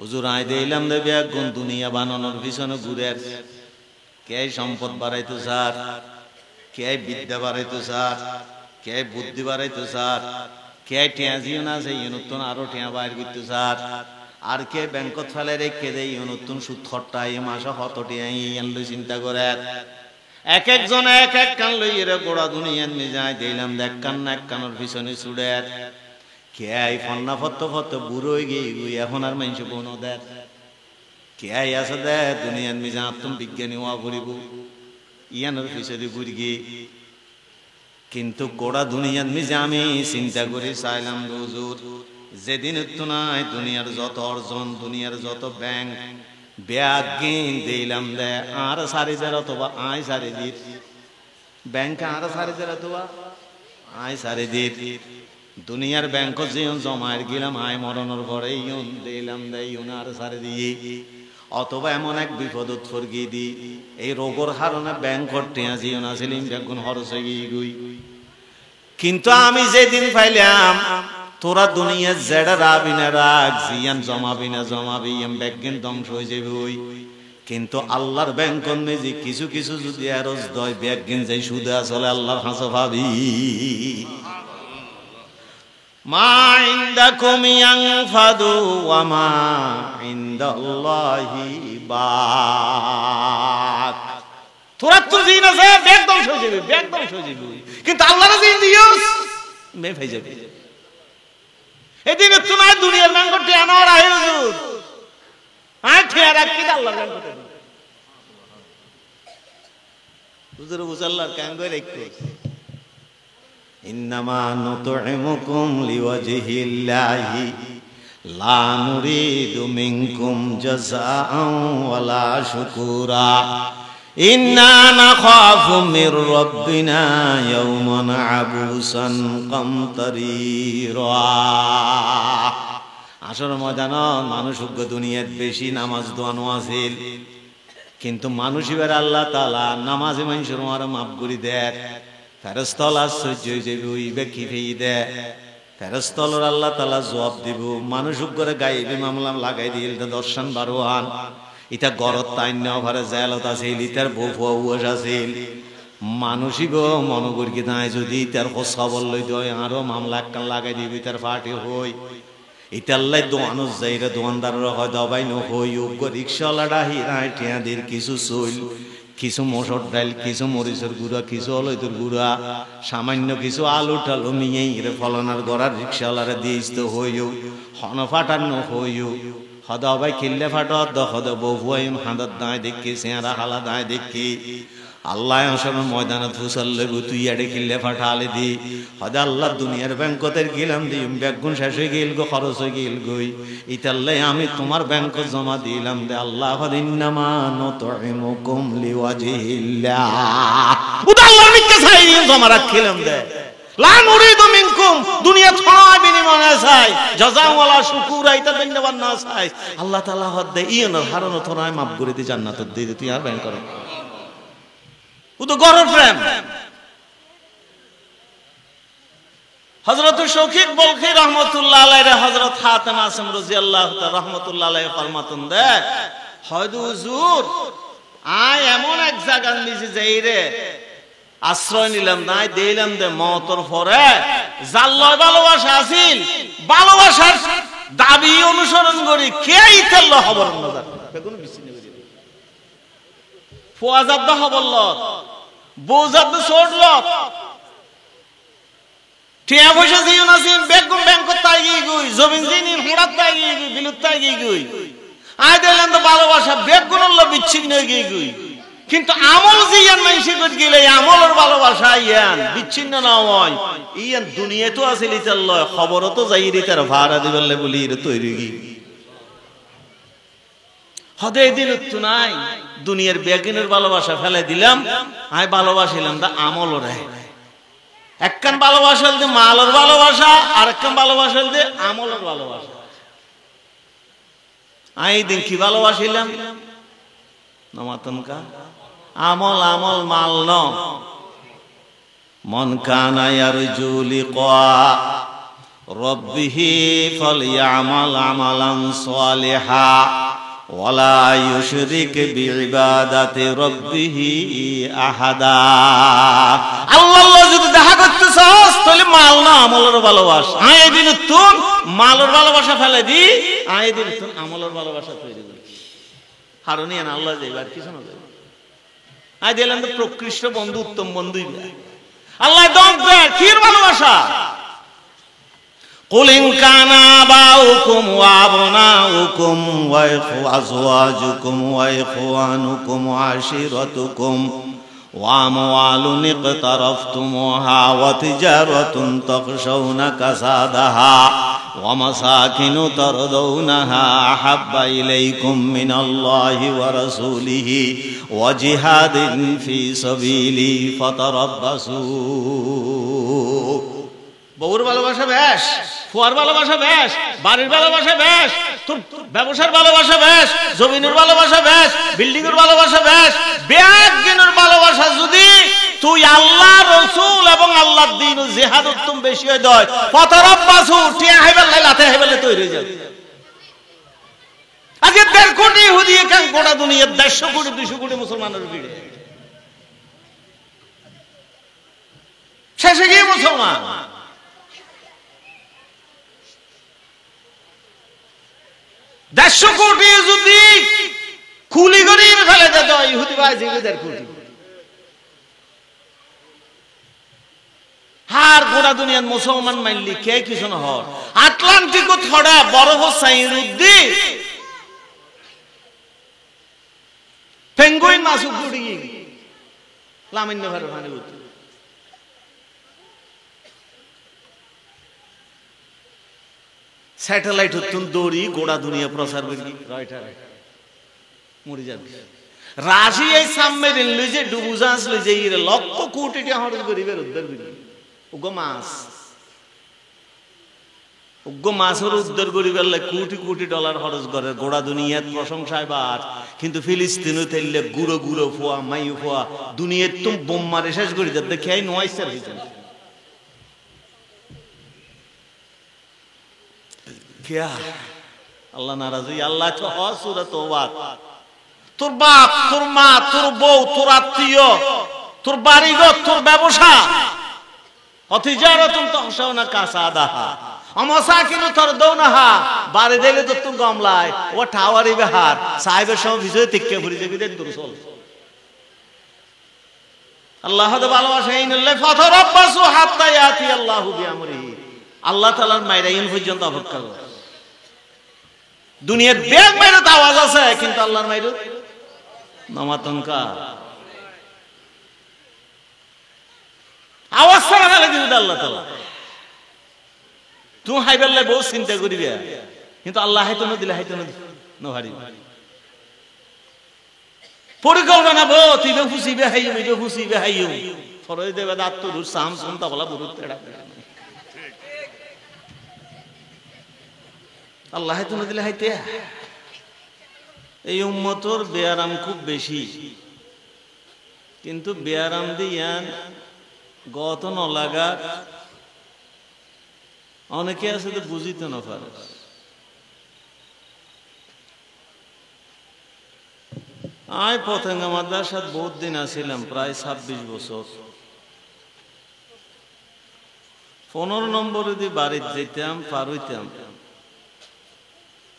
হুজুর আই দিলাম দে বেগুন দুনিয়া বানানোর পিছনে ঘুরে কে সম্পদ বাড়াইতো স্যার, কে বিদ্যা বাড়াইতো স্যার, কে বুদ্ধি বাড়াইতো স্যার, কে টিয়া জিও না সেই নতুন আরো টিয়া বাইর করতো স্যার, আর কে ব্যাংকত ফেলে রেখে দেয় নতুন সুদ খরটা এই মাসে কত টিয়া আনলো চিন্তা করে এক একজন এক এক কান লইয়ে গোড়া দুনিয়ার মিজাই দিলাম দেখ কান না এক কানোর পিছনে ছুড়ে কে আই ফন্না ফত ফত বুড়ো গিয়ে এখন আর মানুষ বোন দেখ কে আই আছে দে দুনিয়ার মিজা আত্ম বিজ্ঞানী হওয়া করিব ইয়ানোর পিছনে বুড়গি কিন্তু গোড়া দুনিয়ার মিজা আমি চিন্তা করি চাইলাম হুজুর যেদিন তো নাই দুনিয়ার যত অর্জন দুনিয়ার যত ব্যাংক ব্যাগিন দিলাম দে আর সারি দেড় অথবা আয় সারি দিত ব্যাংকে আর সারি দেড় অথবা আয় সারি দিত দুনিয়ার ব্যাংক যেন জমায়ের গেলাম আয় মরণের পরে ইউন দিলাম দে ইউন আর সারি দিয়ে অথবা এমন এক বিপদত ফরগি দি এই রোগের কারণে ব্যাংক টিয়া জিওন আসিলিম বেগুন খরচ হয়ে গিয়ে গুই কিন্তু আমি যেদিন পাইলাম তোরা দুনিয়া জেডা রাবি না রাখ জিয়ান জমাবি না জমাবি এম ব্যাগিন ধ্বংস হয়ে যাবে ওই কিন্তু আল্লাহর ব্যাংক মেজি কিছু কিছু যদি আরজ দয় ব্যাগিন যাই সুদে আসলে আল্লাহর হাসো ভাবি মা ইনদাকুম ইয়ানফাদু ওয়া মা ইনদাল্লাহি বাক তোরা তো জিন আছে ব্যাগ ধ্বংস হয়ে যাবে ব্যাগ ধ্বংস হয়ে যাবে কিন্তু আল্লাহর জিন দিওস মে হয়ে যাবে এদিন তো না দুনিয়ার ব্যাংক টেনা আর আহে হুজুর আয় ঠেয়া রাখি আল্লাহর ব্যাংক হুজুর বুঝাল্লাহর কাঙ্গয় রাখতে ইন্নামা নুতইমুকুম লিওয়াজহিল্লাহি লা নুরিদু মিনকুম জাযাআন ওয়ালা শুকুরা ইন্না নাখাফু মির রাব্বিনা ইয়াওমান আবুসান কামতারিরা আসর ময়দান মানুষ দুনিয়ার বেশি নামাজ দোয়ানো আছিল কিন্তু মানুষ এবার আল্লাহ তাআলা নামাজে মানুষের মার মাফ করে দেয় ফেরেশতাল আশ্চর্য হয়ে যাবে ওই ব্যক্তি ফেই দেয় ফেরেশতালর আল্লাহ তাআলা জবাব দিব মানুষ করে গায়েবী মামলা লাগাই দিল দর্শন বারোয়ান ইটা গরত তাইন ভারে জেলত আছিল ইটার বউ ফুয়াস আছিল মানুষই গো মনগর কি নাই যদি তার খোঁজ খবর লই দয় আরো মামলা একখান লাগাই দিবি তার পার্টি হই ইটাল্লাই দোয়ানো যাইরে দোয়ানদারের হয় দবাই নহই উগ্র রিক্সাওয়ালাটা হিরায় টিয়াদের কিছু চইল কিছু মসুর ডাল কিছু মরিচের গুঁড়া কিছু অলৈতের গুঁড়া সামান্য কিছু আলু টালু মিয়ে ফলনার গড়ার রিক্সাওয়ালারা দিয়েছ তো হইও হন ফাটার নহইও হদ ভাই খিল্লে ফাট হদ বউয়াইম হাঁদার দায় দেখি চেহারা হালা দায় দেখি আল্লাহ আসলে ময়দানে ফুসাল লেগু তুই আড়ে খিল্লে ফাটা আলে দি হদে আল্লাহ দুনিয়ার ব্যাংকতের গেলাম দিম ব্যাগুন শেষ হয়ে গেল গো খরচ হয়ে গেল গই ইতাল্লাই আমি তোমার ব্যাংক জমা দিলাম দে আল্লাহ ইন্নামা নুতইমুকুম লিওয়াজহিল্লাহ উদা আল্লাহর নিকে চাই জমা রাখিলাম দে লা নুরিদু মিনকুম দুনিয়া ছড়া বিনিময়ে চাই জাযা ওয়ালা শুকুরা এটা ধন্যবাদ না চাই আল্লাহ তাআলা হদে ইয়ন হারন থরায় মাফ করে দি জান্নাত দি তুই আর ব্যাংক করে ও তো গরর প্রেম হযরত শৌকিক বলখি রাহমাতুল্লাহ আলাইহি হযরত হাতেম আসম রাদিয়াল্লাহু তাআলা রাহমাতুল্লাহ আলাইহি ফরমাতুন দে হয়তো হুজুর আয় এমন এক জায়গা নিচে যাই রে আশ্রয় নিলাম নাই দিলাম দে মওতর পরে জাল্লয় ভালোবাসা আছিল ভালোবাসার দাবি অনুসরণ করি কেই তেল খবর নজর বেগুন বিচ্ছিন্ন করে ফুয়াজাদ হবল বউজাদ ছোটল টিয়া পয়সা দিও না সিম বেগুন ব্যাংক তাই গই জমিন জিনি হুড়াত তাই গই বিলুত তাই গই আই দিলাম তো ভালোবাসা বেগুনল বিচ্ছিন্ন হয়ে গই কিন্তু আমল জিয়ান মাইসি কত গেলে আমলের ভালোবাসা ইয়ান বিচ্ছিন্ন না হয় ইয়ান দুনিয়া তো আসিলি চলল খবর তো যাই রে তার ভাড়া দিবলে বলি রে তৈরি গি হদে দিন তো নাই দুনিয়ার বেগুনের ভালোবাসা ফেলে দিলাম আই ভালোবাসিলাম দা আমলর একখান ভালোবাসাল দে মালর ভালোবাসা আর একখান ভালোবাসাল দে আমলর ভালোবাসা আই দিন কি ভালোবাসিলাম নমাতনকা আমল আমল মাল ন মন কানা ইয়ারজু লিকা রব্বিহি ফালইয়ামাল আমালান সালিহা ওয়ালা ইউশরিক বিইবাদাতি রব্বিহি আহাদা। আল্লাহ যদি দেখা করতে চাস তাহলে মাল না আমলের ভালোবাসা। এই দিন তুই মালের ভালোবাসা ফেলে দি, এই দিন তুই আমলের ভালোবাসা তৈরি করি। হারুনি না আল্লাহ যাইবার কিছু না যাবে। আই দিলেন তো প্রকৃষ্ট বন্ধু, উত্তম বন্ধুই আল্লাহ দম দেয়। কির ভালোবাসা? قل إن كان آباؤكم وأبناؤكم وأزواجكم وإخوانكم وعشيرتكم وأموال اقترفتموها وتجارة تخشون كسادها ومساكن ترضونها أحب إليكم من الله ورسوله وجهاد في سبيله فتربصوا। বউর ভালোবাসা বেশ, ফুয়ার ভালোবাসা বেশ, বাড়ির ভালোবাসা বেশ, তোর ব্যবসার ভালোবাসা বেশ, জমিনের ভালোবাসা বেশ, বিল্ডিং এর ভালোবাসা বেশ, বেয়াজ্ঞানের ভালোবাসা যদি তুই আল্লাহ রাসূল এবং আল্লাহর দ্বীন ও জিহাদ উত্তম বেশি হয় দয় ফতরাব্বাসু টিয়া হাইবার লাইলাতে হাইবালে তৈরি হয়ে যাবে। আজ 1.5 কোটি ইহুদি কাং গোটা দুনিয়ার 150 কোটি 200 কোটি মুসলমানের ভিড়ে শেষে গিয়ে মুসলমান। দেড়শো কোটি যদি খুলি করে ফেলে যেত ইহুদি ভাই 1.5 কোটি, হার গোটা দুনিয়ার মুসলমান মাইনলি কে কিছু না হর। আটলান্টিক থড়া বরফ সাইরুদ্দি পেঙ্গুইন মাছ উড়ি লামিন্য ভারে পানি উঠে স্যাটেলাইট হতুন দৌড়ি গোড়া দুনিয়া প্রচার করি মরে যাবে। রাশিয়ায় সাবমেরিন লইছে ডুবুজাহাজ লইছে লক্ষ কোটি টাকা খরচ করিবে উদ্ধার করি। উগ্র মাছ মাছের উদ্ধার করিবার কোটি কোটি ডলার খরচ করে গোড়া দুনিয়ার প্রশংসায় বার। কিন্তু ফিলিস্তিনে তেললে গুঁড়ো গুঁড়ো ফোয়া মাইউ ফোয়া দুনিয়ার তুম বোম মারে শেষ করি যাতে খেয়াই নোয়াইসার হয়েছে। আল্লাহ নারাজ। আল্লাহ তোর বাপ, তোর মা, তোর বউ, তোর আত্মীয়, তোর বাড়িঘর, তোর ব্যবসা অতিজারতুন তখশাউনা কাসাদাহা আমাসাকিনু তারদাউনাহা বাড়ি দিলে তো তুই গমলায় ও টাওয়ারি বেহার সাহেবের সময় বিজয় তিক্কে ভরে যাবি দেন দুরসল। আল্লাহ তো ভালোবাসা এই নল্লে ফাতারাব্বাসু হাত্তা ইয়াতি আল্লাহু বিআমরিহি। আল্লাহ তাআলার মাইরাইন পর্যন্ত অপেক্ষা কর। দুনিয়ার বেগ মাইরে তো আওয়াজ আছে কিন্তু আল্লাহর মাইরে নামাতঙ্কা আওয়াজ ছাড়া গেলে কিন্তু আল্লাহ তাআলা তুই হাইবেললে বহু চিন্তা করিবে কিন্তু আল্লাহ হাইতো না দিলে হাইতো না ভারি পরিকল্পনা বো তিবে ফুসিবে হাইয়ু মিবে ফুসিবে হাইয়ু ফরজ দেবে দাঁত তো সাম সুনতা বলা বহুত তেড়া আল্লাহ হাইতো না দিলে হাইতে। এই উম্মতর বেয়ারাম খুব বেশি কিন্তু বেয়ারাম দিয়ান গত ন লাগা অনেকে আছে তো বুঝিতে না পারে। আয় পতেঙ্গা মাদ্রাসাত বহুত দিন আসিলাম প্রায় 26 বছর। 15 নম্বরে দিয়ে বাড়িতে যেতাম পার হইতাম।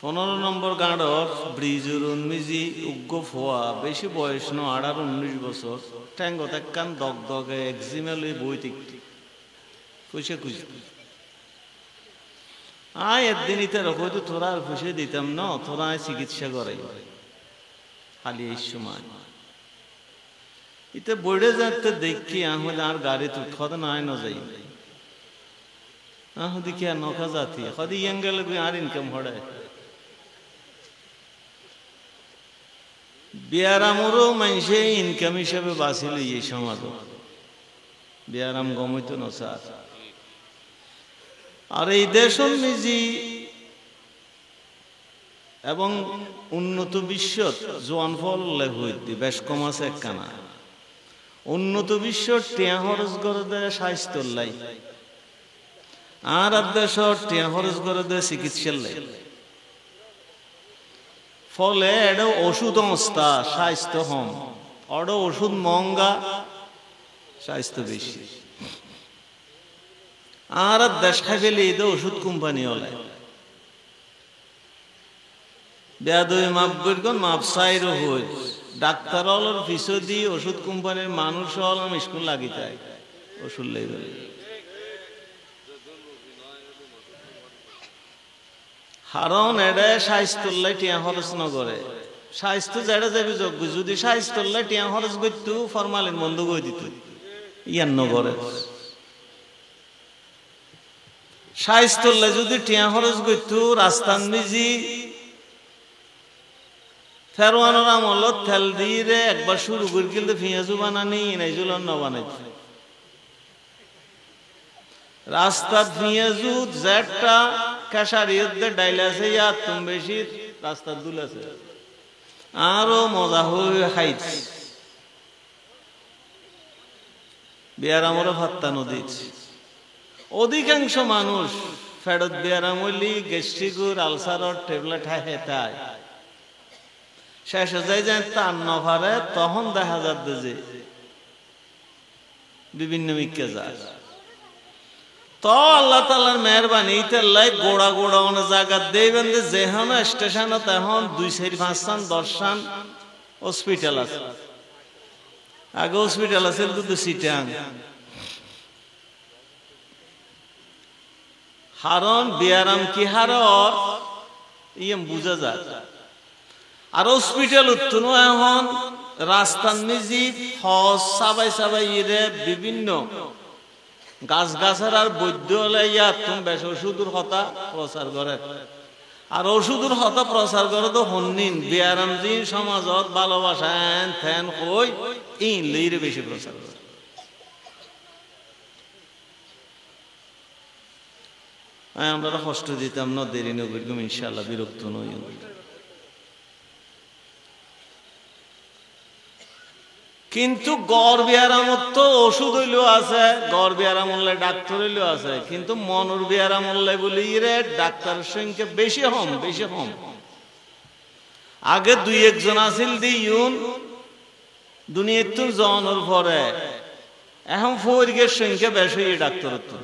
15 নম্বর গাঁড়র ব্রিজের উন্মিজি উগ্র ফোয়া বেশি বয়স ন 18-19 বছর ট্যাঙ্গত একখান দগ দগে একজিমেল বই টিকটি খুশে খুশি আয় একদিন ইতে হয়তো তোরা আর খুশি দিতাম না তোরা চিকিৎসা করাই খালি এই সময় ইতে বইড়ে যাতে দেখি আহমদ আর গাড়ি তো খদ না আয় না যাই আহ দেখি আর নখা জাতি খদি ইয়াঙ্গেল আর ইনকাম হড়ায় বিয়ারামরও মানুষে ইনকাম হিসাবে বাঁচিল এই সমাজ বিয়ারাম গমিত নসার। আর এই দেশ নিজে এবং উন্নত বিশ্ব জোয়ান ফল হইতে বেশ কম আছে একখানা উন্নত বিশ্ব টিয়া খরচ করে দেয় স্বাস্থ্য লাই আর দেশ টিয়া খরচ করে দেয় চিকিৎসার লাগে ফলে এটা ওষুধ অবস্থা স্বাস্থ্য হম ওটা ওষুধ মহঙ্গা স্বাস্থ্য বেশি আর দেশ খাই ফেলে এটা ওষুধ কোম্পানি হলে বেয়াদবি মাপ করবেন মাপ সাইরও হই ডাক্তার হলের পিছু দিয়ে ওষুধ কোম্পানির মানুষ হল স্কুল লাগি যায় ওষুধ লেগে কারণ এটা স্বাস্থ্য টিয়া খরচ নগরে স্বাস্থ্য যেটা যাবে যোগ্য যদি স্বাস্থ্য টিয়া খরচ করতো ফরমালিন বন্ধ করে দিত ইয়ার নগরে স্বাস্থ্য যদি টিয়া খরচ করতো রাস্তার নিজি ফেরোয়ানোর আমলত তেল দিয়ে একবার শুরু করে কিন্তু পেঁয়াজু বানানি নাইজুল অন্ন বানাইছে রাস্তার পেঁয়াজু যেটা কাশারিয়দের ডাইল আছে ইয়ার তুম বেশি রাস্তার দুল আছে আরো মজা হয়ে খাইছে বিয়ারামরে ভাত্তা নদী অধিকাংশ মানুষ ফেরত বিয়ারাম হইলি গ্যাস্ট্রিকুর আলসারর ট্যাবলেট হেতায় শেষ হয়ে যায় তার নভারে তখন দেখা যাচ্ছে যে বিভিন্ন মিক্কে যায় তো আল্লাহ তাআলার মেহরবানি তেল্লাই গোড়া গোড়া অনেক জায়গা দেবেন যে যেখান স্টেশন তখন 2-4-5 10 হসপিটাল আছে আগে হসপিটাল আছে দুটো সিটাং হারন বিয়ারাম কি হারর ইয়ে বুঝা যায় আর হসপিটাল উত্তন এখন রাস্তার নিজি হজ সাবাই সাবাই ইরে বিভিন্ন গাছ গাছের আর বৈদ্য হলে ইয়ার তুমি বেশ ওষুধের হতা প্রচার করে আর ওষুধের হতা প্রচার করে তো হন্নিন বিয়ারাম দিন সমাজত ভালোবাসা এন ফ্যান কই ইন লইরে বেশি প্রচার করে আমরা কষ্ট দিতাম না দেরি নগরীম ইনশাআল্লাহ বিরক্ত নই কিন্তু গড় বিয়ারামত তো ওষুধ হইলেও আছে গড় বিয়ারাম হলে ডাক্তার হইলেও আছে কিন্তু মনুর বিয়ারাম হলে বলি রে ডাক্তারের সংখ্যা বেশি হম আগে 2-1 জন আছিল দিউন দুনিয়ার তো জনের পরে এখন ফরিগের সংখ্যা বেশি ডাক্তার তো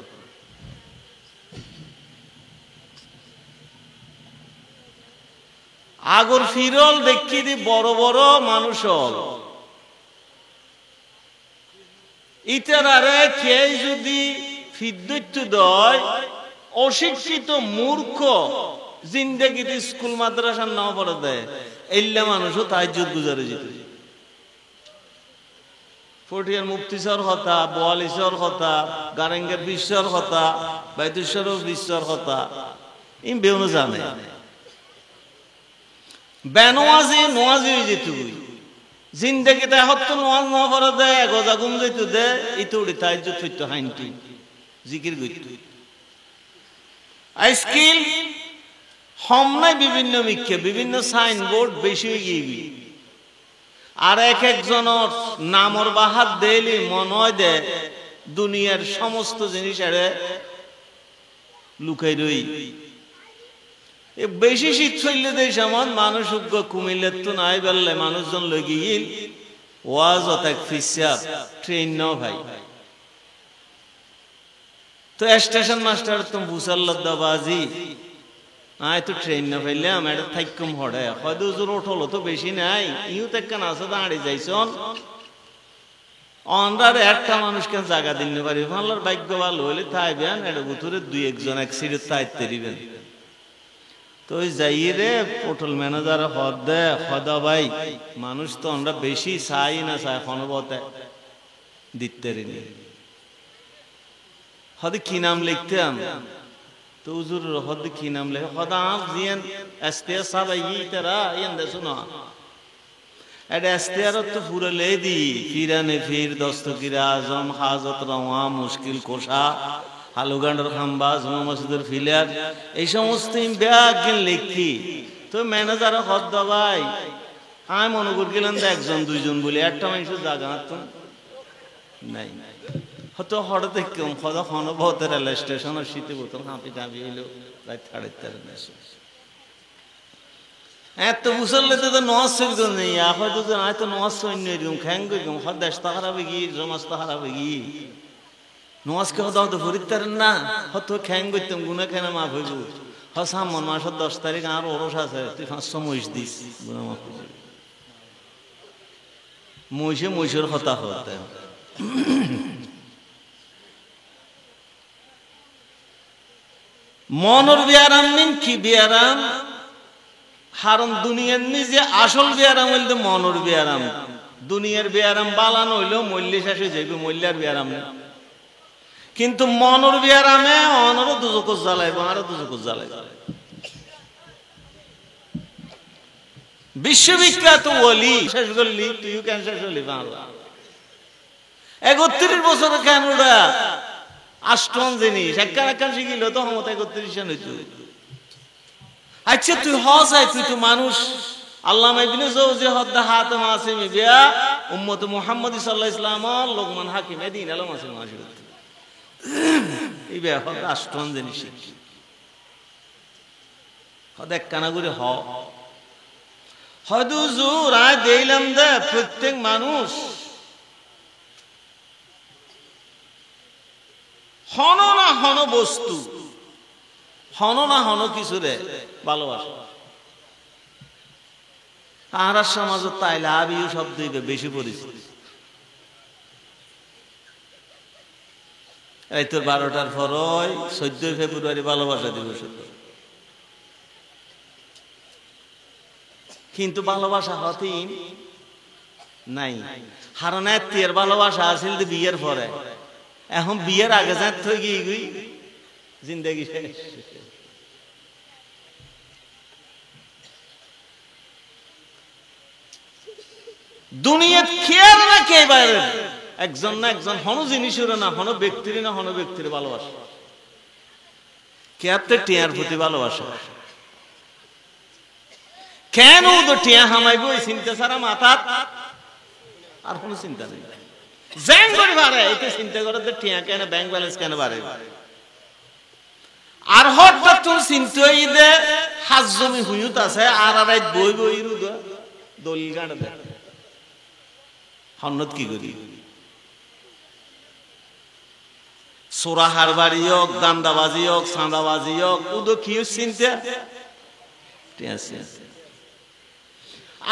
আগর ফিরল দেখি দি বড় বড় মানুষ হল ইতারারে কে যদি ফিদ্যুত দয় অশিক্ষিত মূর্খ জিন্দেগিতে স্কুল মাদ্রাসা না পড়ে দেয় এইলা মানুষও তাহাজ্জুদ গুজারে যেত ফটিয়ার মুফতিসর কথা বোয়ালিসর কথা গারেঙ্গের বিশ্বর কথা বাইতুশ্বর বিশ্বর কথা ইম বেউনো জানে বেনওয়াজি নোয়াজি হয়ে যেত জিন্দেগিতে হত্য নোয়াজ না পড়ে দেয় গজা গুম যেত দে ইতুড়ি তাহাজ্জুদ হইতো হাইনটি জিকির গইত আইস্কিল হমনাই বিভিন্ন মিক্ষে বিভিন্ন সাইনবোর্ড বেশি হয়ে গিয়ে আর এক একজনের নামর বাহাত দেলি মনে হয় দে দুনিয়ার সমস্ত জিনিস এড়ে লুকাই রই বেশি শীত চললে দেশ আমার মানুষ উগ্র কুমিল্লের তো নাই বললে মানুষজন লগে গিল ওয়াজ অত ফিসাব ট্রেন ন ভাই তো স্টেশন মাস্টার তুমি বুসাল্লাবাজি আয় তো ট্রেন না ফেললাম এটা থাইকম হড়ে হয়তো জোর ওঠলো তো বেশি নাই ইউ তো কেন আছে দাঁড়িয়ে যাইছন অনরার একটা মানুষকে জায়গা দিতে পারি আল্লাহর ভাগ্য ভালো হইলে তাই বেন এটা ভিতরে 2-1 জন এক সিটে তাইতে দিবেন তো যাই রে পোর্টাল ম্যানেজার হদ দে হদা ভাই মানুষ তো আমরা বেশি চাই না চাই ক্ষণবতে দিতে রিনি হদ কি নাম লিখতাম তো হুজুর হদ কি নাম লেখে হদা আপ জিয়ান এসটিআর সাবাই ইতারা ইয়ান দেছো না এটা এসটিআর তো পুরো লে দি ফিরানে ফির দস্তগীর আজম হাজত রওয়া মুশকিল কোষা হালুগান্ডর খাম্বা জুমা মসজিদের ফিলার এই সমস্ত ব্যাগিন লিখি তো ম্যানেজার হদ ভাই আমি মনে করি গেলাম 1-2 জন বলে একটা মানুষের জায়গা তো নাই হয়তো হঠাৎ কেউ খদা খানো বহুত রেল স্টেশনের শীতে বোতল হাঁপি টাঁপি এলো রাত 3:30 এত মুসল্লি তো নওয়াজ শরীফ নেই হয়তো হয়তো নওয়াজ সৈন্য এরকম খ্যাং গম হর দেশ তাহারাবে গিয়ে সমাজ তাহারাবে গিয়ে নওয়াজকে হতো হয়তো ফরিদারেন না হয়তো খ্যাং করতাম গুনা কেন মাফ হইব সামন মাসের 10 তারিখ আর ওরস আছে তুই 500 মহিষ দিস গুনা মাফ হইব মহিষের হতা হতে মনের বিয়ারাম মিন কি বিয়ারাম হারণ দুনিয়ার নিজে আসল বিয়ারাম হইলে মনের বিয়ারাম দুনিয়ার বিয়ারাম বালান হইলো মল্লি শেষে যাইবে মল্লার বিয়ারাম নেই কিন্তু মনের বিয়ারামে অনরও দুজক জ্বালাইব আরো দুজক জ্বালাইব বিশ্ববিখ্যাত ওলি শেষ করলি তুইও কেন শেষ হলি বাংলা 31 বছর কেন ওরা আষ্টম জিনিস একখান শিখিল তো হমত 31 জন হইতো আচ্ছা তুই হসাই তুই তো মানুষ আল্লামা ইবনে জাওজি হদ্দা হাতেম আসিমি বিয়া উম্মত মুহাম্মদ সাল্লাল্লাহু আলাইহি ওয়াসাল্লাম লোকমান হাকিম এদিন আলম আসিম মাসির এই বিয়া হদ্দা আষ্টম জিনিস শিখি হদ এক কানা করে হয়তো হুজুর আয় দেইলাম দে প্রত্যেক মানুষ হন না হন বস্তু হন না হন কিছু রে ভালোবাসা আর সমাজ তাই লাভ ইউ শব্দ বেশি পরিচিত এই তোর 12টার পর 14 ফেব্রুয়ারি ভালোবাসা দিবস কিন্তু ভালোবাসা হতেই নাই হারানাতের ভালোবাসা আছিল বিয়ের পরে এখন বিয়ের আগে যাত হয়ে গিয়ে জিন্দেগি শেষ দুনিয়া খেয়াল না কে বাইরে একজন না একজন হন জিনিসের না হন ব্যক্তির না হন ব্যক্তির ভালোবাসা কেয়াতে টিয়ার প্রতি ভালোবাসা কেন তো টিয়া হামাইব এই চিন্তা ছাড়া মাথা আর কোনো চিন্তা নেই ব্যাংক করে বাড়ে এটা চিন্তা করে তো টিয়া কেন ব্যাংক ব্যালেন্স কেন বাড়ে আর হঠাৎ তোর চিন্তা দে হাজ জমি হুইত আছে আর আড়াই বই বই দলিল গাঁড় দেয় হন্নত কি করি সোরাহার বাড়ি হোক দান্দাবাজি হোক সাঁদাবাজি হোক উদো কি চিন্তা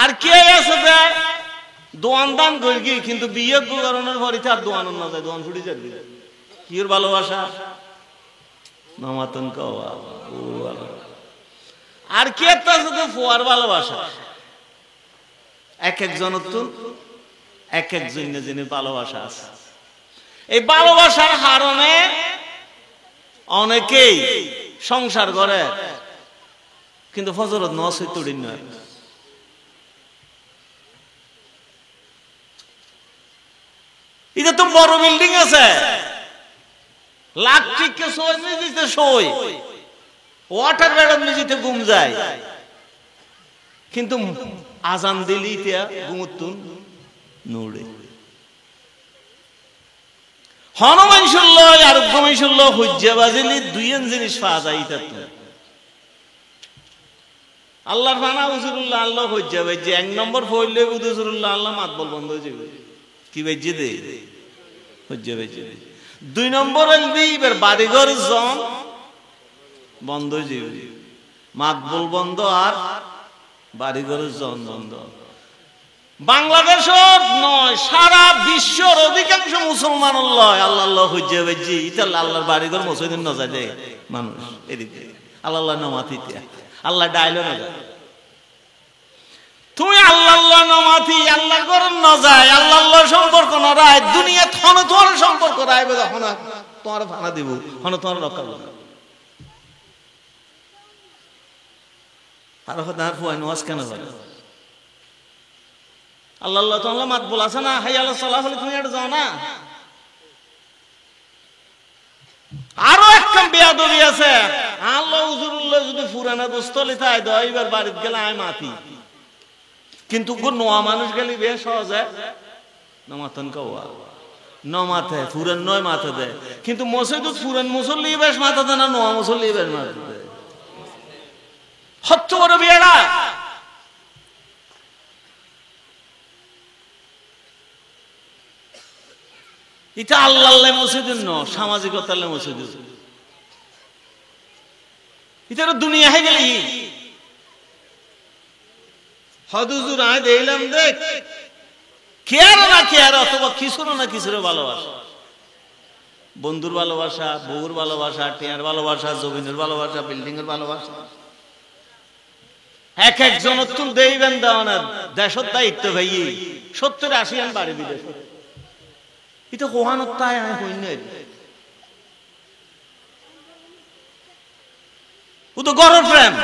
আর কে আছে দোয়ান দান করি কিন্তু বিয়ে কারণের ভরিতে আর দোয়ান না যায় দোয়ান ফুটি যাবে কি ভালোবাসা নামাতন কওয়া আর কে তার সাথে ফোয়ার ভালোবাসা এক একজন এক একজন জেনে ভালোবাসা আছে এই ভালোবাসার কারণে অনেকেই সংসার করে কিন্তু ফজরত নসই তুড়িন নয় এটা তো বড় বিল্ডিং আছে লাখ টিকে সই দিতে সই ওয়াটার বেড়ন নিজিতে ঘুম যায় কিন্তু আজান দিলি তিয়া ঘুমতুন নড়ে হনুমানশুল্ল আরোগ্যমাইশুল্ল হুজ্জা বাজিলি দুইয়েন জিনিস পাওয়া যায় এটা তো আল্লাহর ফানা হুজুরুল্লাহ আল্লাহ হুজ্জা বাজি এক নম্বর ফইলে হুজুরুল্লাহ আল্লাহ মাতবল বন্ধ হয়ে যাবে কি বাজি দে হুজ্জা বাজি 2 নম্বর হইবে এবার বাড়িঘর জন বন্ধ হয়ে যাবে মাতবল বন্ধ আর বাড়িঘর জন বন্ধ বাংলাদেশ নয় সারা বিশ্বের অধিকাংশ মুসলমান আল্লাহ হুজ্জা বাজি এটা আল্লাহর বাড়িঘর মসজিদের না যায় মানুষ এদিকে আল্লাহ নামাতিতে আল্লাহ ডাইলো না যায় তুমি আল্লাহ নামাতি আল্লাহ করন না যায় আল্লাহ সম্পর্ক না রায় দুনিয়া থন থন সম্পর্ক রাইবে যখন তোমার ভাড়া দিব হন তোমার রক্ষা করব আর কথা ফুয়াই নওয়াজ কেন হয় আল্লাহ তাআলা মাত বলাছে না হাই আল্লাহ সালাহ হলে তুমি এটা যাও না আরো একটা বেয়াদবি আছে আল্লাহ হুজুরুল্লাহ যদি পুরানা দোস্তলি তাই দাও এবার বাড়িতে গেলে আয় মাতি কিন্তু নোয়া মানুষ গেলে বেশ সহজ হয় নামাতন কওয়া মাথায় ফুরান 9 মাথা দেয়, কিন্তু মসজিদে ফুরান মুসল্লি বেশ মাথা দেয় না, নোয়া মুসল্লি বেশ মাথা দেয়। হচ্ছে বড় বিয়েরা। এটা আল্লাহ মসজিদের ন, সামাজিকতার মসজিদ। এটা দুনিয়া হয়ে গেলি হদুজুর আয় দেখলাম দেখ কেয়ার না কেয়ার, অথবা কিছুর না কিছুর ভালোবাসা, বন্ধুর ভালোবাসা, বউর ভালোবাসা, টিয়ার ভালোবাসা, জমিনের ভালোবাসা, বিল্ডিং এর ভালোবাসা। এক একজন তুল দেইবেন দেওয়া না, দেশের দায়িত্ব ভাই 70-80 আন বাড়ি বিদেশ। এটা কোহানোর তাই আমি হইন, ও তো গরর প্রেম।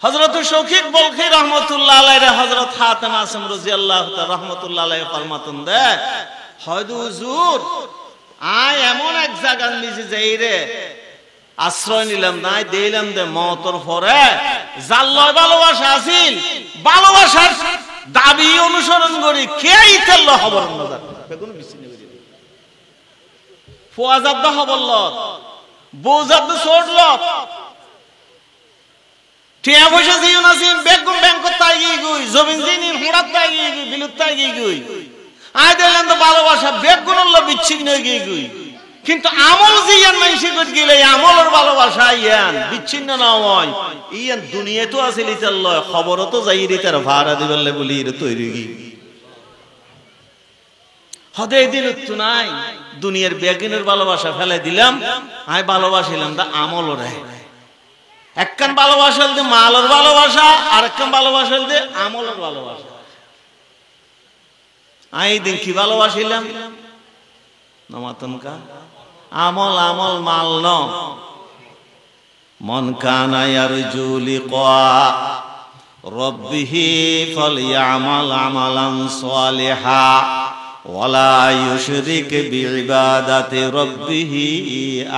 হযরত শৌকিক বলখি রহমাতুল্লাহ আলাইহি, হযরত হাতেম আসম রাদিয়াল্লাহু তাআলা রহমাতুল্লাহ আলাইহি ফরমাতুন দে, হয়তো হুজুর আয় এমন এক জায়গা নিজে যাই রে আশ্রয় নিলাম নাই দিলাম দে মওতর পরে জাল্লয় ভালোবাসা আছিল, ভালোবাসার দাবি অনুসরণ করি কেই তেল খবর নজর বেগুন বিছিনে করি ফুয়াজাদ হবল বউজাদ ছোটল টিয়া পয়সা দিও না সিন বেগুন ব্যাংক তাই গই জমিন জিনি হুড়াত তাই গই বিলুত তাই গই আই দিলাম তো ভালোবাসা বেগুন হলো বিচ্ছিন্ন হয়ে গই, কিন্তু আমল জিয়ান মানসি কর গেলে আমলের ভালোবাসা ইয়ান বিচ্ছিন্ন না হয়। ইয়ান দুনিয়া তো আসিলি চল খবর তো যাই রে তার ভাড়া দিবলে বলি রে তৈরি গি হদে দিল তো নাই দুনিয়ার বেগুনের ভালোবাসা ফেলে দিলাম, আই ভালোবাসিলাম দা আমল রে। একখান ভালোবাসাল দে মালের ভালোবাসা, আর একখান ভালোবাসাল দে আমলের ভালোবাসা। আই দিন কি ভালোবাসিলাম নমাতনকা আমল আমল মাল ন মন কানা ইয়ারজু লিকা রাব্বিহি ফালইয়ামাল আমালান সালিহা ওয়ালা ইউশরিক বিইবাদাতি রাব্বিহি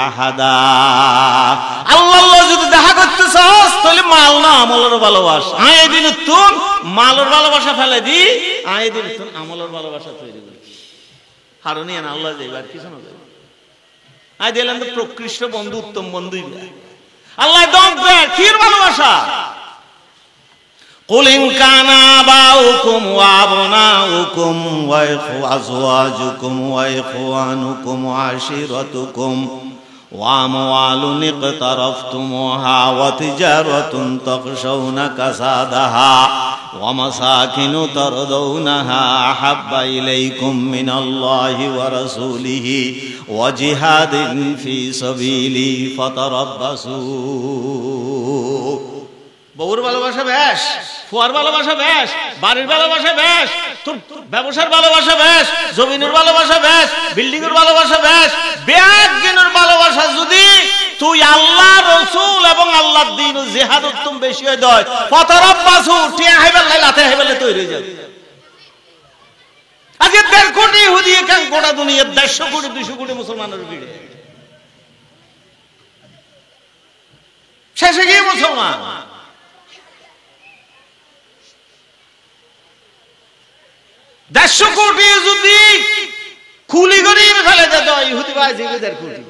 আহাদা। আল্লাহ যদি দেখা করতে চাস তাহলে মাল না আমলের ভালোবাসা। আই দিন তুই মালের ভালোবাসা ফেলে দি, আই দিন তুই আমলের ভালোবাসা তৈরি কর। হারুনি আল্লাহ যাইবার কিছু না যাবে। আই দিলাম তো প্রকৃষ্ট বন্ধু, উত্তম বন্ধুই আল্লাহ দম দেয় কির ভালোবাসা। কুল ইন কানা আবাউকুম ওয়া আবনাউকুম ওয়া আজওয়াজুকুম ওয়া ইখওয়ানুকুম ওয়া আশিরাতুকুম ওয়া আমওয়ালুন ইকতারাফতুমুহা ওয়া তিজারাতুন তাখশাউনা কাসাদাহা ওয়া মাসাকিনু তারদাউনাহা আহাব্বা ইলাইকুম মিনাল্লাহি ওয়া রাসূলিহি ওয়া জিহাদিন ফি সাবিলি ফাতারাব্বাসু। বউর ভালোবাসা বেশ, ফুয়ার ভালোবাসা বেশ, বাড়ির ভালোবাসা বেশ, তোর ব্যবসার ভালোবাসা বেশ, জমিনের ভালোবাসা বেশ, বিল্ডিং এর ভালোবাসা বেশ, বেয়াজ্ঞানের ভালোবাসা যদি তুই আল্লাহ রাসূল এবং আল্লাহর দ্বীন ও জিহাদ উত্তম বেশি হয় দয় ফাতারাব্বাসু টিয়া হাইবার লাইলাতে হাইবালে তৈরি হয়ে যাবে। আজকে 1.5 কোটি ইহুদি কান গোটা দুনিয়ার 150 কোটি 200 কোটি মুসলমানের ভিড়ে শেষে গিয়ে মুসলমান। দেড়শো কোটি যদি খুলি করে ফেলে যেত ইহুদি ভাই 1.5 কোটি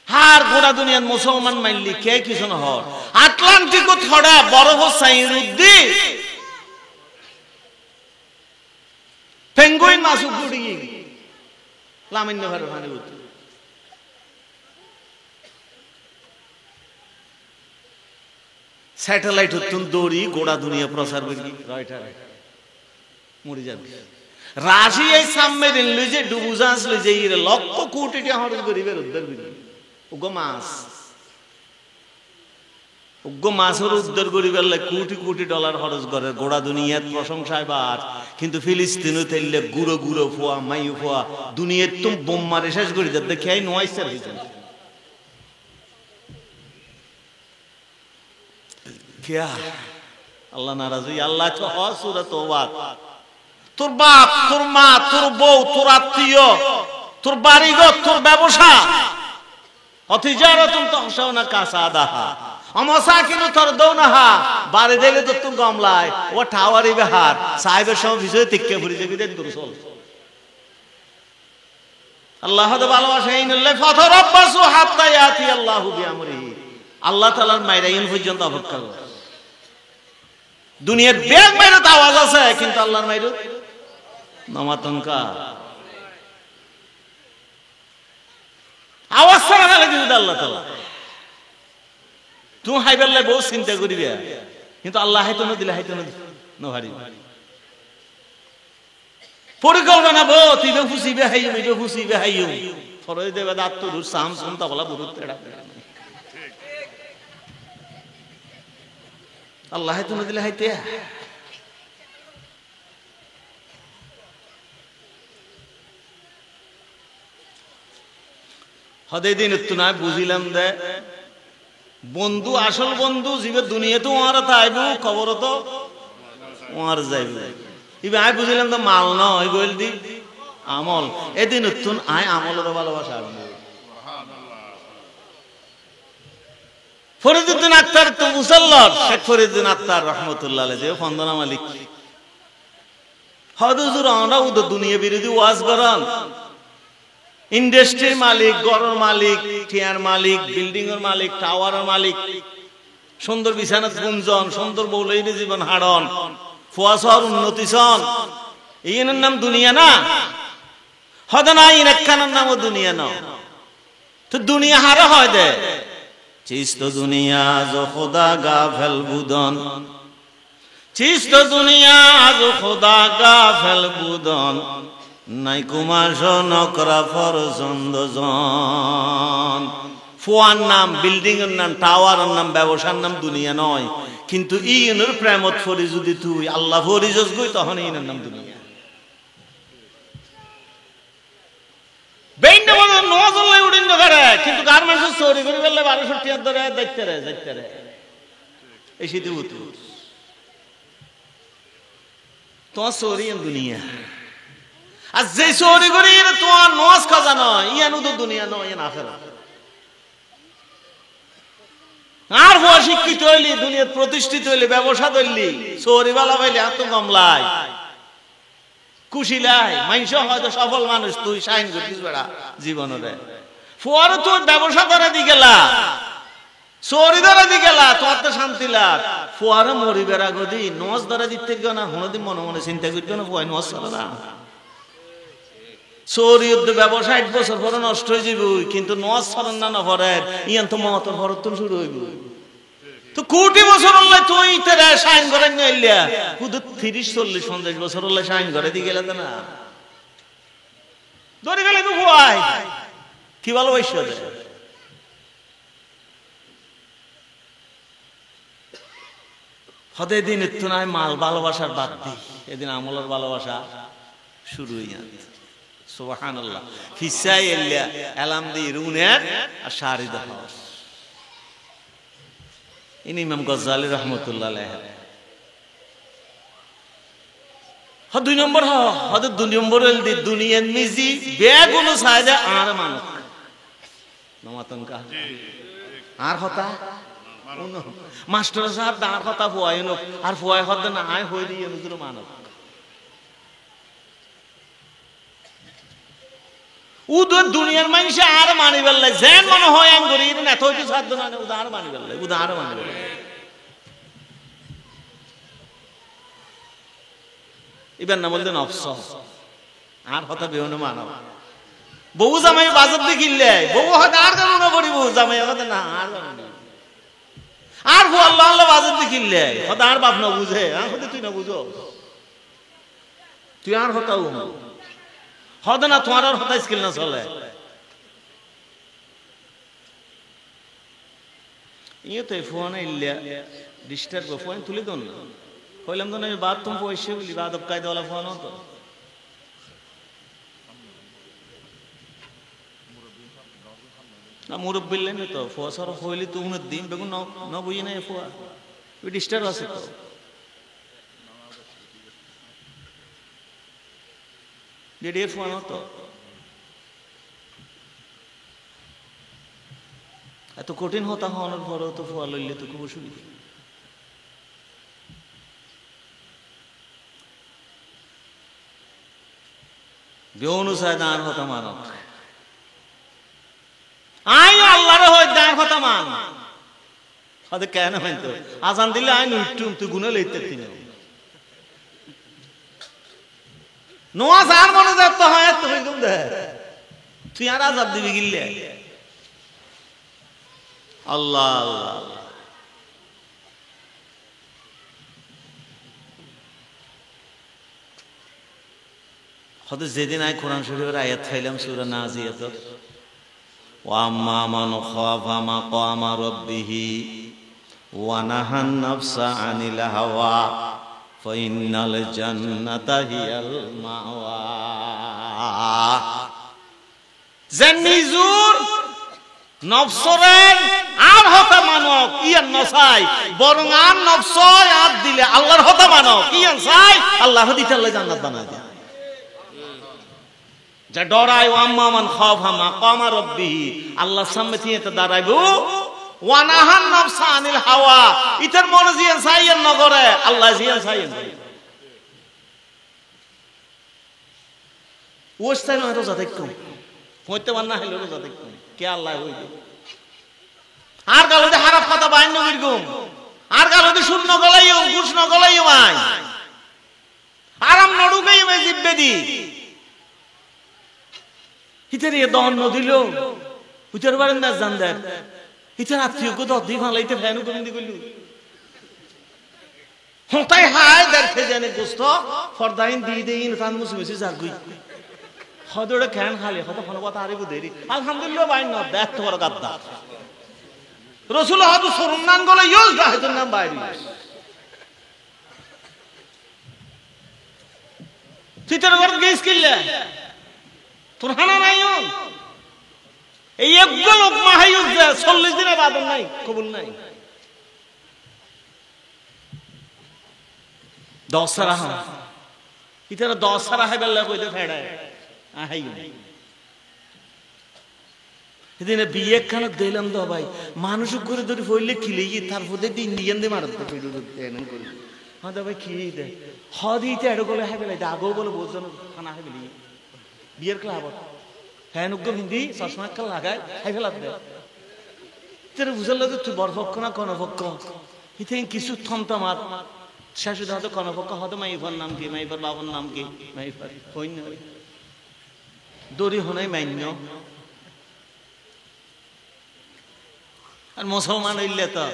হার গোটা দুনিয়ার মুসলমান মানলি কে কিছু না হর। আটলান্টিক থড়া বরফ সাইর উদ্দি পেঙ্গুইন মাছ উড়ি লামিন্য ভার পানি উঠে স্যাটেলাইট হতুন দৌড়ি গোড়া দুনিয়া প্রচার করি রয়টার মরে যাবে। রাশিয়ায় সাবমেরিন লই যে ডুবুজাহাজ লই যে লক্ষ কোটি টাকা খরচ করিবে উদ্ধার করি উগ্র মাছ মাছের উদ্ধার করিবার লাগে কোটি কোটি ডলার খরচ করে গোড়া দুনিয়ার প্রশংসায় বাদ। কিন্তু ফিলিস্তিনও তেললে গুঁড়ো গুঁড়ো ফোয়া মাইউ ফোয়া দুনিয়ার তুম বোম মারে শেষ করি যাতে খেয়ে নোয়াইসার হয়েছে। আল্লাহ নারাজ হই আল্লাহ তোর বাপ তোর মা তোর বউ তোর আত্মীয় তোর বাড়িঘর তোর ব্যবসা অতিজারাতুন তাখশাউনা কাসাদাহা অমসাকিনু তরদৌনাহা বাড়ি দিলে তো তুমি গমলায় ও টাওয়ারি বেহার সাহেবের সময় বিষয় তিক্কে ভরি যে বিদেন দুরসল আল্লাহ তো ভালোবাসা ইনাল্লাহ ফাতারাব্বাসু হাত্তা ইয়াতি আল্লাহু বিআমরিহি আল্লাহ তাআলার মাইরাইন পর্যন্ত অপেক্ষা করো দুনিয়ার বেগ মাইরত আওয়াজ আছে কিন্তু আল্লাহর মাইরত নমাতঙ্কা আওয়াজ ছাড়া না লাগে আল্লাহ তাআলা তুমি হাইবেল্লাই বহু চিন্তা করিবে কিন্তু আল্লাহ হাইতো না দিলে হাইতো না ভারি পরিকল্পনা বো তিবে ফুসিবে হাইয়ুম ইবে ফুসিবে হাইয়ুম ফরজ দেবে দাঁত তো সাম সুনতা বলা বহুত তেড়া আল্লাহ হাইতো না দিলে হাইতে হদে দিন একটু না বুঝিলাম দে বন্ধু আসল বন্ধু জীবে দুনিয়াতে ওয়ার তাইব খবর তো ওয়ার যাইব ইবে আই বুঝিলাম তো মাল নয় গইল দি আমল এদিন উত্তুন আয় আমলের ভালোবাসা ফরিদউদ্দিন আক্তার তো মুসাল্লার শেখ ফরিদউদ্দিন আক্তার রাহমাতুল্লাহ আলাইহি যে ফন্দনা মালিক হদুজুর আমরা উদ দুনিয়া বিরোধী ওয়াজ করেন ইন্ডাস্ট্রির মালিক গড়ের মালিক টিয়ার মালিক বিল্ডিং এর মালিক টাওয়ারের মালিক সুন্দর বিছানা গুঞ্জন সুন্দর বৌলাইনি জীবন হাড়ন ফুয়াশহর উন্নতি সন ইনের নাম দুনিয়া না হদে না ইন একখানের নামও দুনিয়া না তো দুনিয়া হারা হয় দে চিস্ত দুনিয়া জো খোদা গাফেল বুদন চিস্ত দুনিয়া জো খোদা গাফেল বুদন নাই কুমাশ নকরা ফরজন্দ জন ফুয়ার নাম বিল্ডিং এর নাম টাওয়ারের নাম ব্যবসার নাম দুনিয়া নয় কিন্তু ইনের প্রেমত ফরি যদি তুই আল্লাহ ফরিজস গই তখন ইনের নাম দুনিয়া বেইন বল নজলাই উড়িন ধরে কিন্তু গার্মেন্টস চোরি করে বললে 1200 টাকা ধরে দেখতে রে এই সিধু উত তো চোরি এর দুনিয়া আর যে চোরি করি তোমার নজ খাজা নয় ইয়ানু তো দুনিয়া নয় ইয়ান আখিরাত আর হওয়া শিক্ষিত হইলি দুনিয়ার প্রতিষ্ঠিত হইলি ব্যবসা ধরলি চোরি বালা পাইলি এত কমলাই কুশিলাই মানুষ হয়তো সফল মানুষ তুই সাইন করতিস বেড়া জীবনে ফুয়ার তোর ব্যবসা ধরে দি গেলা চোরি ধরে দি গেলা তোর তো শান্তি লাগ ফুয়ারে মরি বেড়া গদি নজ ধরে দিতে গো না হনদিন মনে মনে চিন্তা করতো না ফুয়াই নজ চলে না চোরি ব্যবসা 8 বছর পরে নষ্ট হয়ে যাবে কিন্তু নজ ছড়ান না পরে ইয়ান তো মতর ভরতন শুরু হইব তো কোটি বছর হলে তুই তেরা সাইন করে নিয়া কুদ 30-40-50 বছর হলে সাইন করে দি গেলে না ধরে গেলে তো ভয় কি ভালোবাসা দে হদে দিন একটু নাই মাল ভালোবাসার বাদ দি এদিন আমলের ভালোবাসা শুরু হয়ে যাচ্ছে সুবহানাল্লাহ ফিসাই ইল্লা আলাম দি রুনের আর শারিদ হাওস ইনি ইমাম গজ্জালি রাহমাতুল্লাহ আলাইহি দুই নম্বর হদ দুই নম্বর দি দুনিয়ার মিজি বেগুনো সাইদে আর মানক নমাতঙ্কা আর হতা মাস্টার সাহেব দাঁড় কথা ফুয়াইন আর ফুয়াই হদ না আয় হই দিয়ে নুজুর মানক উদর দুনিয়ার মানুষ আর মানি বেললে যেন মনে হয় আম করি না তো হইতো সাধ্য না উদার মানি বেললে উদার মানি বেললে এবার না বলতেন অফসোস আর কথা বেহনে মানব বউ জামাই বাজার দিয়ে কিনলে বউ হয়তো আর কেন না করিব জামাই হয়তো না আর বউ আল্লাহ আল্লাহ বাজার দিয়ে কিনলে হয়তো আর বাপ না বুঝে হয়তো তুই না বুঝো তুই আর হতাও হদ না তোমার আর হতা স্কিল না চলে ইয়ে তো ফোন ইল্লা ডিস্টার্ব ফোন তুলে দন না কইলাম তো না বাদ তুমি পয়সা বলি বাদ অব কায়দা वाला ফোন হতো না মুরব্বি লেনে তো ফসর হইলি তো উনি দিন বেগুন না বুঝি না ফোয়া ওই ডিস্টার্ব আছে তো ডেডের ফোন হতো এত কঠিন হতা হওয়ার পরেও তো ফল লইলে তো খুব অসুবিধা। বেউনুসায় দাঁড় হতা মানব আই আল্লাহর হয় দাঁড় হতা মান হতে কেন হইতো আজান দিলে আই নুটুম তুই গুনে লইতে তিন নোয়া সার মনে যাত হয় তো হইতুম দে তুই আর আজাব দিবি গিল্লে আল্লাহ আল্লাহ। হয়তো যেদিন আয় কোরআন শরীফের আয়াত পাইলাম সূরা নাজিয়াত ওয়া আম্মা মান খাফা মাকামা রাব্বিহি ওয়া নাহান নাফসা আনিল হাওয়া ফাইনাল জান্নাতা হিয়াল মাওয়া। যে নিজুর নফসরে আর হতা মানব ইয়ান নসাই বরং আর নফসয় আর দিলে আল্লাহর হতা মানব ইয়ান চাই আল্লাহ দিতে আল্লাহ জান্নাত বানায় দেয়। যা ডরাই ও আম্মা মান খাফা মাকামা রাব্বিহি আল্লাহর সামনে দিয়ে দাঁড়াইবো ওয়া নাহান নাফসা আনিল হাওয়া ইতার মনে জিয়ান চাইয়েন নগরে আল্লাহ জিয়ান চাইয়েন ওস্তাই নয় রোজা দেখুন হইতে পার না হইলে রোজা দেখুন কে আল্লাহ হইবে আর গালতে খারাপ কথা বাইন নবীর গুম আর গালতে শূন্য গলাইও কৃষ্ণ গলাইও ভাই আরাম নড়ুকেই ভাই জিব্বে দি হিতের এ দহন নদিল হুতের বারেন না জান দেন হিতের আত্মীয় কো দদি ভালাইতে ফ্যানু কম দি কইলু হতাই হায় দেখে জানে গোস্ত ফরদাইন দি দেইন তান মুসমিসি জাগুই হদড়ে খান খালি হত ফন কথা আরিবু দেরি আলহামদুলিল্লাহ বাইন না দেখ তোর গাদ্দা রাসূল হদু সরনান গলে ইউজ রাহিতুন নাম বাইরি হিতের বড় গেস কিল্লা তোর হানা নাই এই একগুলো লোক মাহায়ুজ 40 দিনের বাদন নাই কবুল নাই 10 সারা ইতারা 10 সারা হয় বেলা কইতে ফেড়ায় আহাই এদিনে বিয়ে খান দিলাম তো ভাই মানুষ করে ধরে ফইলে খিলেই তারপরে ইন্ডিয়ান দে মারতে ফিরু এমন করি হ্যাঁ ভাই কি দে হদিতে এড় গলে হয় বেলা আগো বলে বোঝন খানা হয় বেলি বিয়ের ক্লাব হ্যাঁ উগ্র হিন্দি চশমা একটা লাগায় হাই ফেলাত দেয় তোরা বুঝাল তুই বরপক্ষ না কনপক্ষ ইতে কিছু থমতা মাত শেষ হয়তো কনপক্ষ হয়তো মাইফার নাম কি মাইফার বাবার নাম কি মাইফার হইন দড়ি হনাই মান্য আর মুসলমান হইলে তো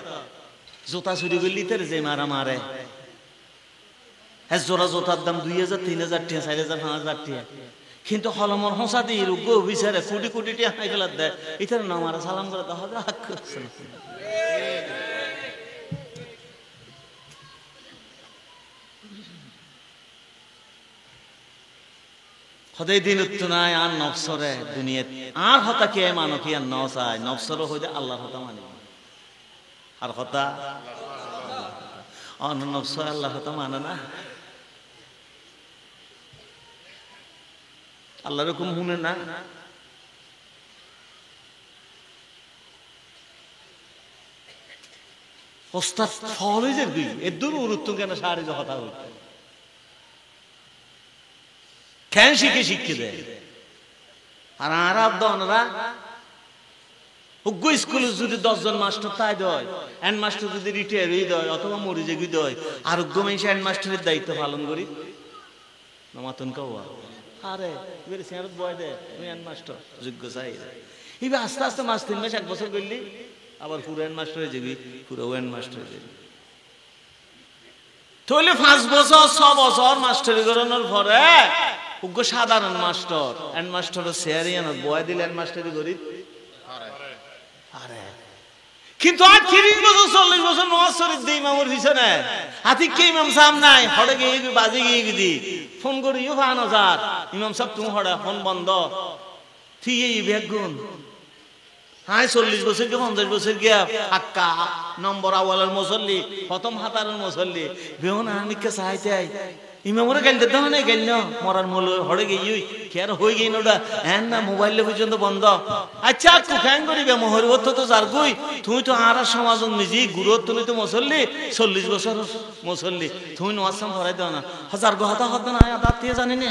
জোতা চুরি করলি তোর যে মারা মারে হ্যাঁ জোড়া জোতার দাম 2000 3000 টাকা 4000 5000 টাকা কিন্তু হলমর হোসা দিয়ে রুগো বিচারে কোটি কোটি টাকা হাই ফেলাত দেয় ইতার না মারা সালাম করে দাও হবে হাক করছে হদাই দিন উত্তনায় আর নফসরে দুনিয়াত আর হতা কে মানো কি আর নসায় নফসর হইতে আল্লাহর হতা মানে আর হতা অন নফস আল্লাহর হতা মানে না আল্লাহ রকম শুনে না ওস্তাদ ফলে যে দুই এর দূর উত্তম কেন সারি কথা হইতে কেন শিখে শিখে দেয় আর আরব দনরা উগ্র স্কুলে যদি 10 জন মাস্টার তাই দেয় এন্ড মাস্টার যদি রিটায়ার হয়ে দেয় অথবা মরে যেগি দেয় আর উগ্র মানুষ এন্ড মাস্টারের দায়িত্ব পালন করি নমাতন কাওয়া আরে এবারে সিয়ারত বয় দে তুমি এন্ড মাস্টার যোগ্য চাই এবার আস্তে আস্তে মাস 3 মাস 1 বছর করলি আবার পুরো এন্ড মাস্টার হয়ে যাবি পুরো এন্ড মাস্টার হয়ে যাবি তাহলে 5 বছর 6 বছর মাস্টারি করানোর পরে উগ্র সাধারণ মাস্টার এন্ড মাস্টার সেরিয়ান বয় দিলে এন্ড মাস্টারি করি আরে কিন্তু আর 30 বছর 40 বছর নওয়াজ শরীফ দেই ইমামের পিছনে হাতি কে ইমাম সাহেব নাই হড়ে গিয়ে বাজে গিয়ে গদি ফোন করিও 5000 ইমাম সাহেব তুমি হড়ে ফোন বন্ধ ঠিক এই বেগুন হাই 40 বছর কে 50 বছর গিয়া হাক্কা নম্বর আওয়ালের মুসল্লি প্রথম হাতারের মুসল্লি বেহন আনিকে চাইতে ইমামরে গেল দেখ না গেল না মরার মূল হড়ে গিয়ে খেয়ার হয়ে গিয়ে ওটা হ্যাঁ না মোবাইলে পর্যন্ত বন্ধ আচ্ছা তু খ্যাং করিবে মহরিবত তো যার কই তুই তো আর সমাজ মিজি গুরুত তুমি তো মুসল্লি 40 বছর মুসল্লি তুই নওয়াজ ভরাই দাও না হাজার গহতা হত না আদা তে জানি না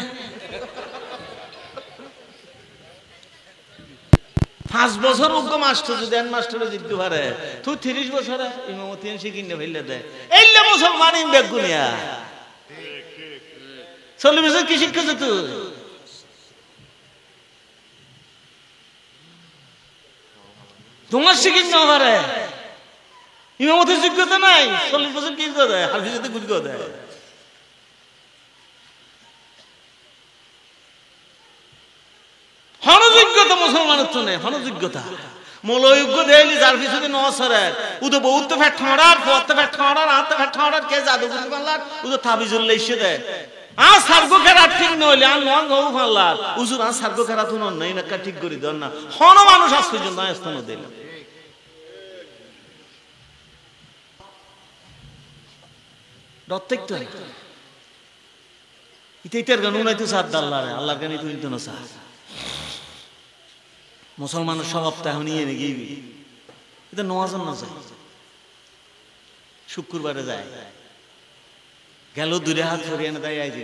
5 বছর উগ্র মাস্টার যদি এন মাস্টারে জিততে পারে তুই 30 বছরে ইমামতি শিখিনে ফেললে দে এইলে মুসলমান বেগুনিয়া 40 বছর কি শিক্ষা তুই তোমার শিখিন না পারে ইমামতির যোগ্যতা নাই 40 বছর কি করে দেয় হাফিজতে গুড করে দেয় হনযোগ্যতা মুসলমানের তো নেই হনযোগ্যতা মৌলযোগ্য দেয়লি যার পিছনে নসরের উদো বহুত ফেট ঠাড়ার পথ ফেট ঠাড়ার হাত ফেট ঠাড়ার কে জাদু করে পারলার উদো তাবিজুল লাইছে দেয় আ সার্গো খেরা ঠিক নইলে আন লং হউ পারলার উজুর আ সার্গো খেরা তুন নাই না ঠিক করে দেন না হন মানুষ আজ পর্যন্ত আস্থান দিল প্রত্যেক তো ইতের গান নাই তো সাদ আল্লাহর আল্লাহর গানি তুই তো না সা মুসলমানের স্বভাবটা এখন নিয়ে গিয়ে এটা নওয়াজন না যায় শুক্রবারে যায় গেল দূরে হাত সরিয়ে না তাই আইজি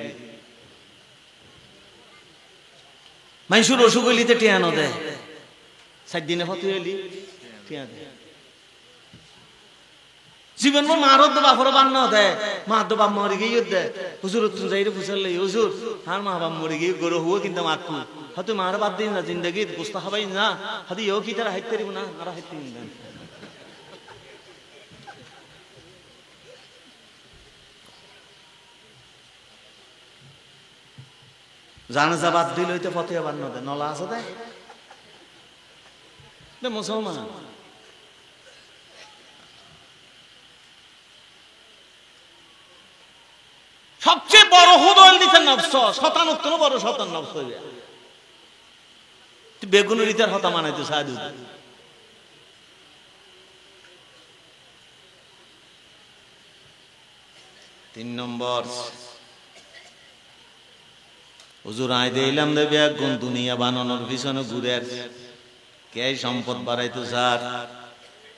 মানুষের অসুখ হইলিতে টিয়ানো দেয় 7 দিনে ফটো এলি টিয়া দেয় জীবন মারো তো বাপর বান্ন দেয় মা তো বাপ মরে গিয়ে দেয় হুজুর তুই যাইরে ফুসালে হুজুর আর মা বাপ মরে গিয়ে গরু হুয়া কিন্তু মাকু হয়তো মার বাদ দিন না জিন্দগি বুঝতে হবাই না হয়তো ইও কি তারা হাইতে পারিব না আর হাইতে না জানাজা বাদ দিল হইতে ফতোয়া বান্ন দেয় নলা আছে দেয় মুসলমান সবচেয়ে বড় হুদল দিতে নফস শতানুত্তর বড় শতান নফস হয়ে যায় বেগুনের ইতার হতা মানাইতে সাধু 3 নম্বর হুজুর আয় দিলাম দেবে একগুণ দুনিয়া বানানোর পিছনে ঘুরে কে সম্পদ বাড়াইতো স্যার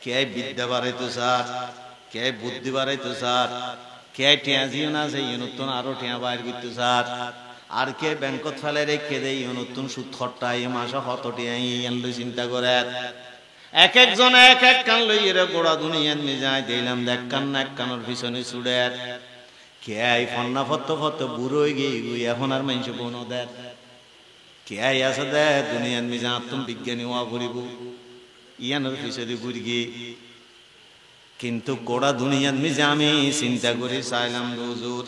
কে বিদ্যা বাড়াইতো স্যার কে বুদ্ধি বাড়াইতো স্যার কে টিয়া জিও না সেই নতুন আরো টিয়া বাইর করতো স্যার আর কে ব্যাংকত ফেলে রেখে দেয় নতুন সুদ খরটা এই মাসে কত টিয়া আনলো চিন্তা করে এক একজন এক এক কান লইয়ে গোড়া দুনিয়া নিয়ে যায় দিলাম দেখ কান না এক কানোর পিছনে ছুড়ে কে আই ফন্না ফত ফত বুড়ো গিয়ে এখন আর মানুষ বোন দেয় কে আই আছে দে দুনিয়ার মিজা আত্মবিজ্ঞানী হওয়া ঘুরিব ইয়ানোর পিছনে ঘুরি গিয়ে কিন্তু গোড়া দুনিয়ার মিজা আমি চিন্তা করি চাইলাম হুজুর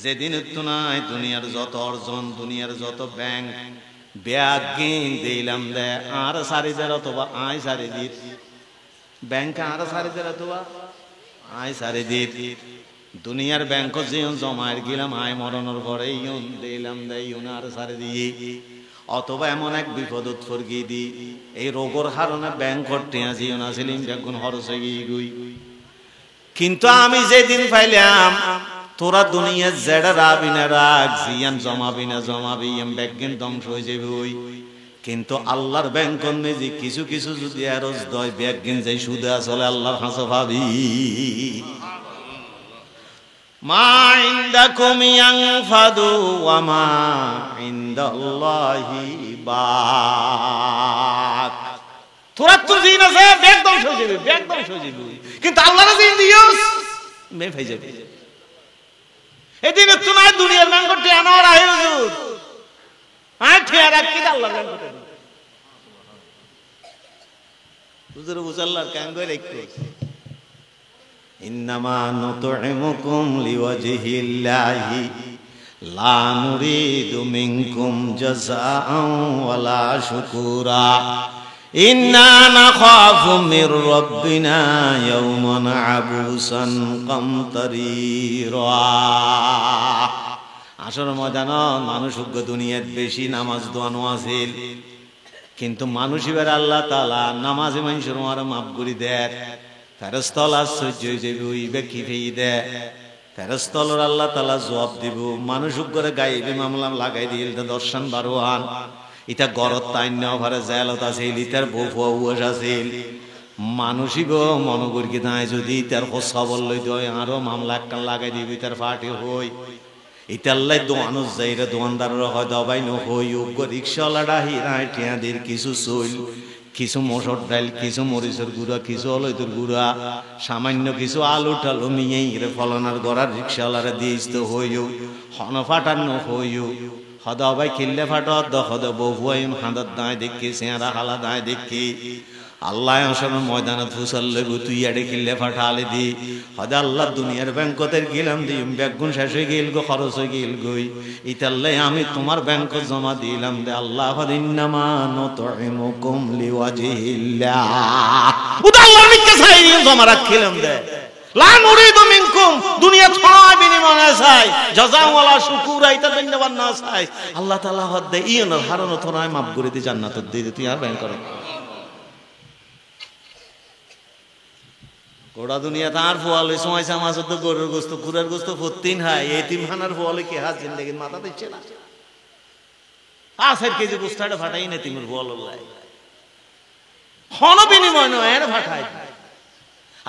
যেদিন তো নাই দুনিয়ার যত অর্জন দুনিয়ার যত ব্যাংক ব্যাগ দিলাম দে আর সারিদের অথবা আয় সারি দিত ব্যাংক আর সারিদের অথবা আয় সারি দিত দুনিয়ার ব্যাংক যে জমায়ের গেলাম আয় মরণের পরে ইউন দিলাম দে ইউন আর সারি দিয়ে অথবা এমন এক বিপদ উৎসর্গী দি এই রোগের কারণে ব্যাংক টিয়া জিও না ছিলাম যখন খরচ গিয়ে গই কিন্তু আমি যেদিন পাইলাম তোরা দুনিয়া জেডা রাবি না রাখ জিয়ান জমাবি না জমাবি এম ব্যাংকের ধ্বংস হয়ে যাবে ওই কিন্তু আল্লাহর ব্যাংক মেজি কিছু কিছু যদি আরজ দয় ব্যাংকের যাই সুদে আসলে আল্লাহর হাসা ভাবি মা ইনদাকুম ইয়ানফাদু ওয়া মা ইনদাল্লাহি বাক তোরা তো জিন আছে ব্যাংক ধ্বংস হয়ে যাবে ব্যাংক ধ্বংস হয়ে যাবে কিন্তু আল্লাহর জিন দিওস মে হয়ে যাবে এদিন তো না দুনিয়ার ব্যাংকতে আনোয়ার আহে হুজুর আয় ঠিয়া রাখি আল্লাহর ব্যাংকতে হুজুর বুঝাল্লাহর কাঙ্গয় রাখতে ইন্নামা নুতইমুকুম লিওয়াজহিল্লাহি লা নুরিদু মিনকুম জাযাআন ওয়ালা শুকুরা ইন্না নাখাফু মির রাব্বিনা ইয়াওমান আবুসান কামতারিরা আসর ময়দানত মানুষ দুনিয়াত বেশি নামাজ দোয়ানো আছিল কিন্তু মানুষ এবার আল্লাহ তাআলা নামাজে মানুষের মার মাফ করে দেয় ফেরেশতারা সহ্য হয়ে যাবে ওই ব্যক্তি ফেই দেয় ফেরেশতার আল্লাহ তাআলা জবাব দিব মানুষ করে গায়েবী মামলা লাগাই দিল দর্শন বারোয়ান ইটা গরত তাইন নেওয়া পারে জেলত আছে ইতার বউয়া উয়াস আছে মানুষই গো মনগর কি নাই যদি তার খোঁজখবর লই দয় আরো মামলা একটা লাগাই দিবি তার ফাটি হই ইতাল্লাই দোয়ানুস যাইরে দোয়ানদারের হয় দবাই নহই উগ্র রিক্সাওয়ালাটা হিরায় টিয়াদের কিছু চইল কিছু মসুর ডাল কিছু মরিচের গুঁড়া কিছু অলৈতুর গুঁড়া সামান্য কিছু আলু টালু মিয়ে ফলনার গড়ার রিক্সাওয়ালারে দিয়েছ তো হইও হন ফাটানো হইও হদাবাই কিল্লে ফাটত হদ বহুয়াইম হাঁদার দায় দেখি চেহারা হালা দায় দেখি আল্লাহ আসলে ময়দানে ফুসাল লেগু তুই আড়ে কিল্লে ফাটালে দি হদা আল্লাহ দুনিয়ার ব্যাংকতের গেলাম দি ব্যাগুন শেষ হয়ে গেল গো খরচ হয়ে গেল গই ইতাল্লাই আমি তোমার ব্যাংক জমা দিলাম দে আল্লাহ ইন্নামা নুতইমুকুম লিওয়াজহিল্লাহ উদা আল্লাহর নিকে চাই জমা রাখিলাম দে লা নুরিদু মিনকুম দুনিয়া ছয় বিনিময়ে চাই জাযা ওয়ালা শুকুর আইতা ধন্যবাদ না চাই আল্লাহ তাআলা হদে ইয়নর হারানো তোরাই মাফ করে দি জান্নাত দি তুই আর ব্যাংক করে গোড়া দুনিয়া তার ফোয়ালে সময় সমাজ তো গরুর গোস্ত কুরের গোস্ত ফতিন হয় এতিমখানার ফোয়ালে কি হাত জিন্দেগির মাথা দিচ্ছে না 5 কেজি গোস্তাটা ফাটাই না তিমুর ফোয়াল্লাহ হন বিনিময় নয় এর ফাটাই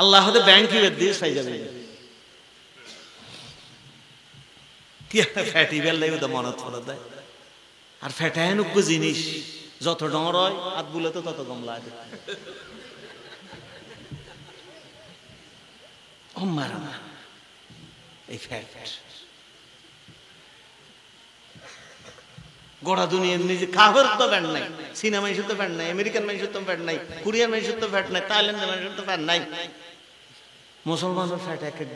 আল্লাহ হতে ব্যাংকে দিয়ে চাই যাবে কি ফ্যাটি বেল লাগবে তো মনত পড়ে দেয় আর ফ্যাটায় নুক জিনিস যত ডর হয় হাত বুলে তো তত কম লাগে গোড়া দুনিয়ার নিজে কাফের তো ব্যান্ড নাই চীনা মানুষের তো ব্যান্ড নাই আমেরিকান মানুষের তো ব্যান্ড নাই কোরিয়ান মানুষের তো ব্যান্ড নাই থাইল্যান্ডের মানুষের তো ব্যান্ড নাই মুসলমানের ফ্যাট এক এক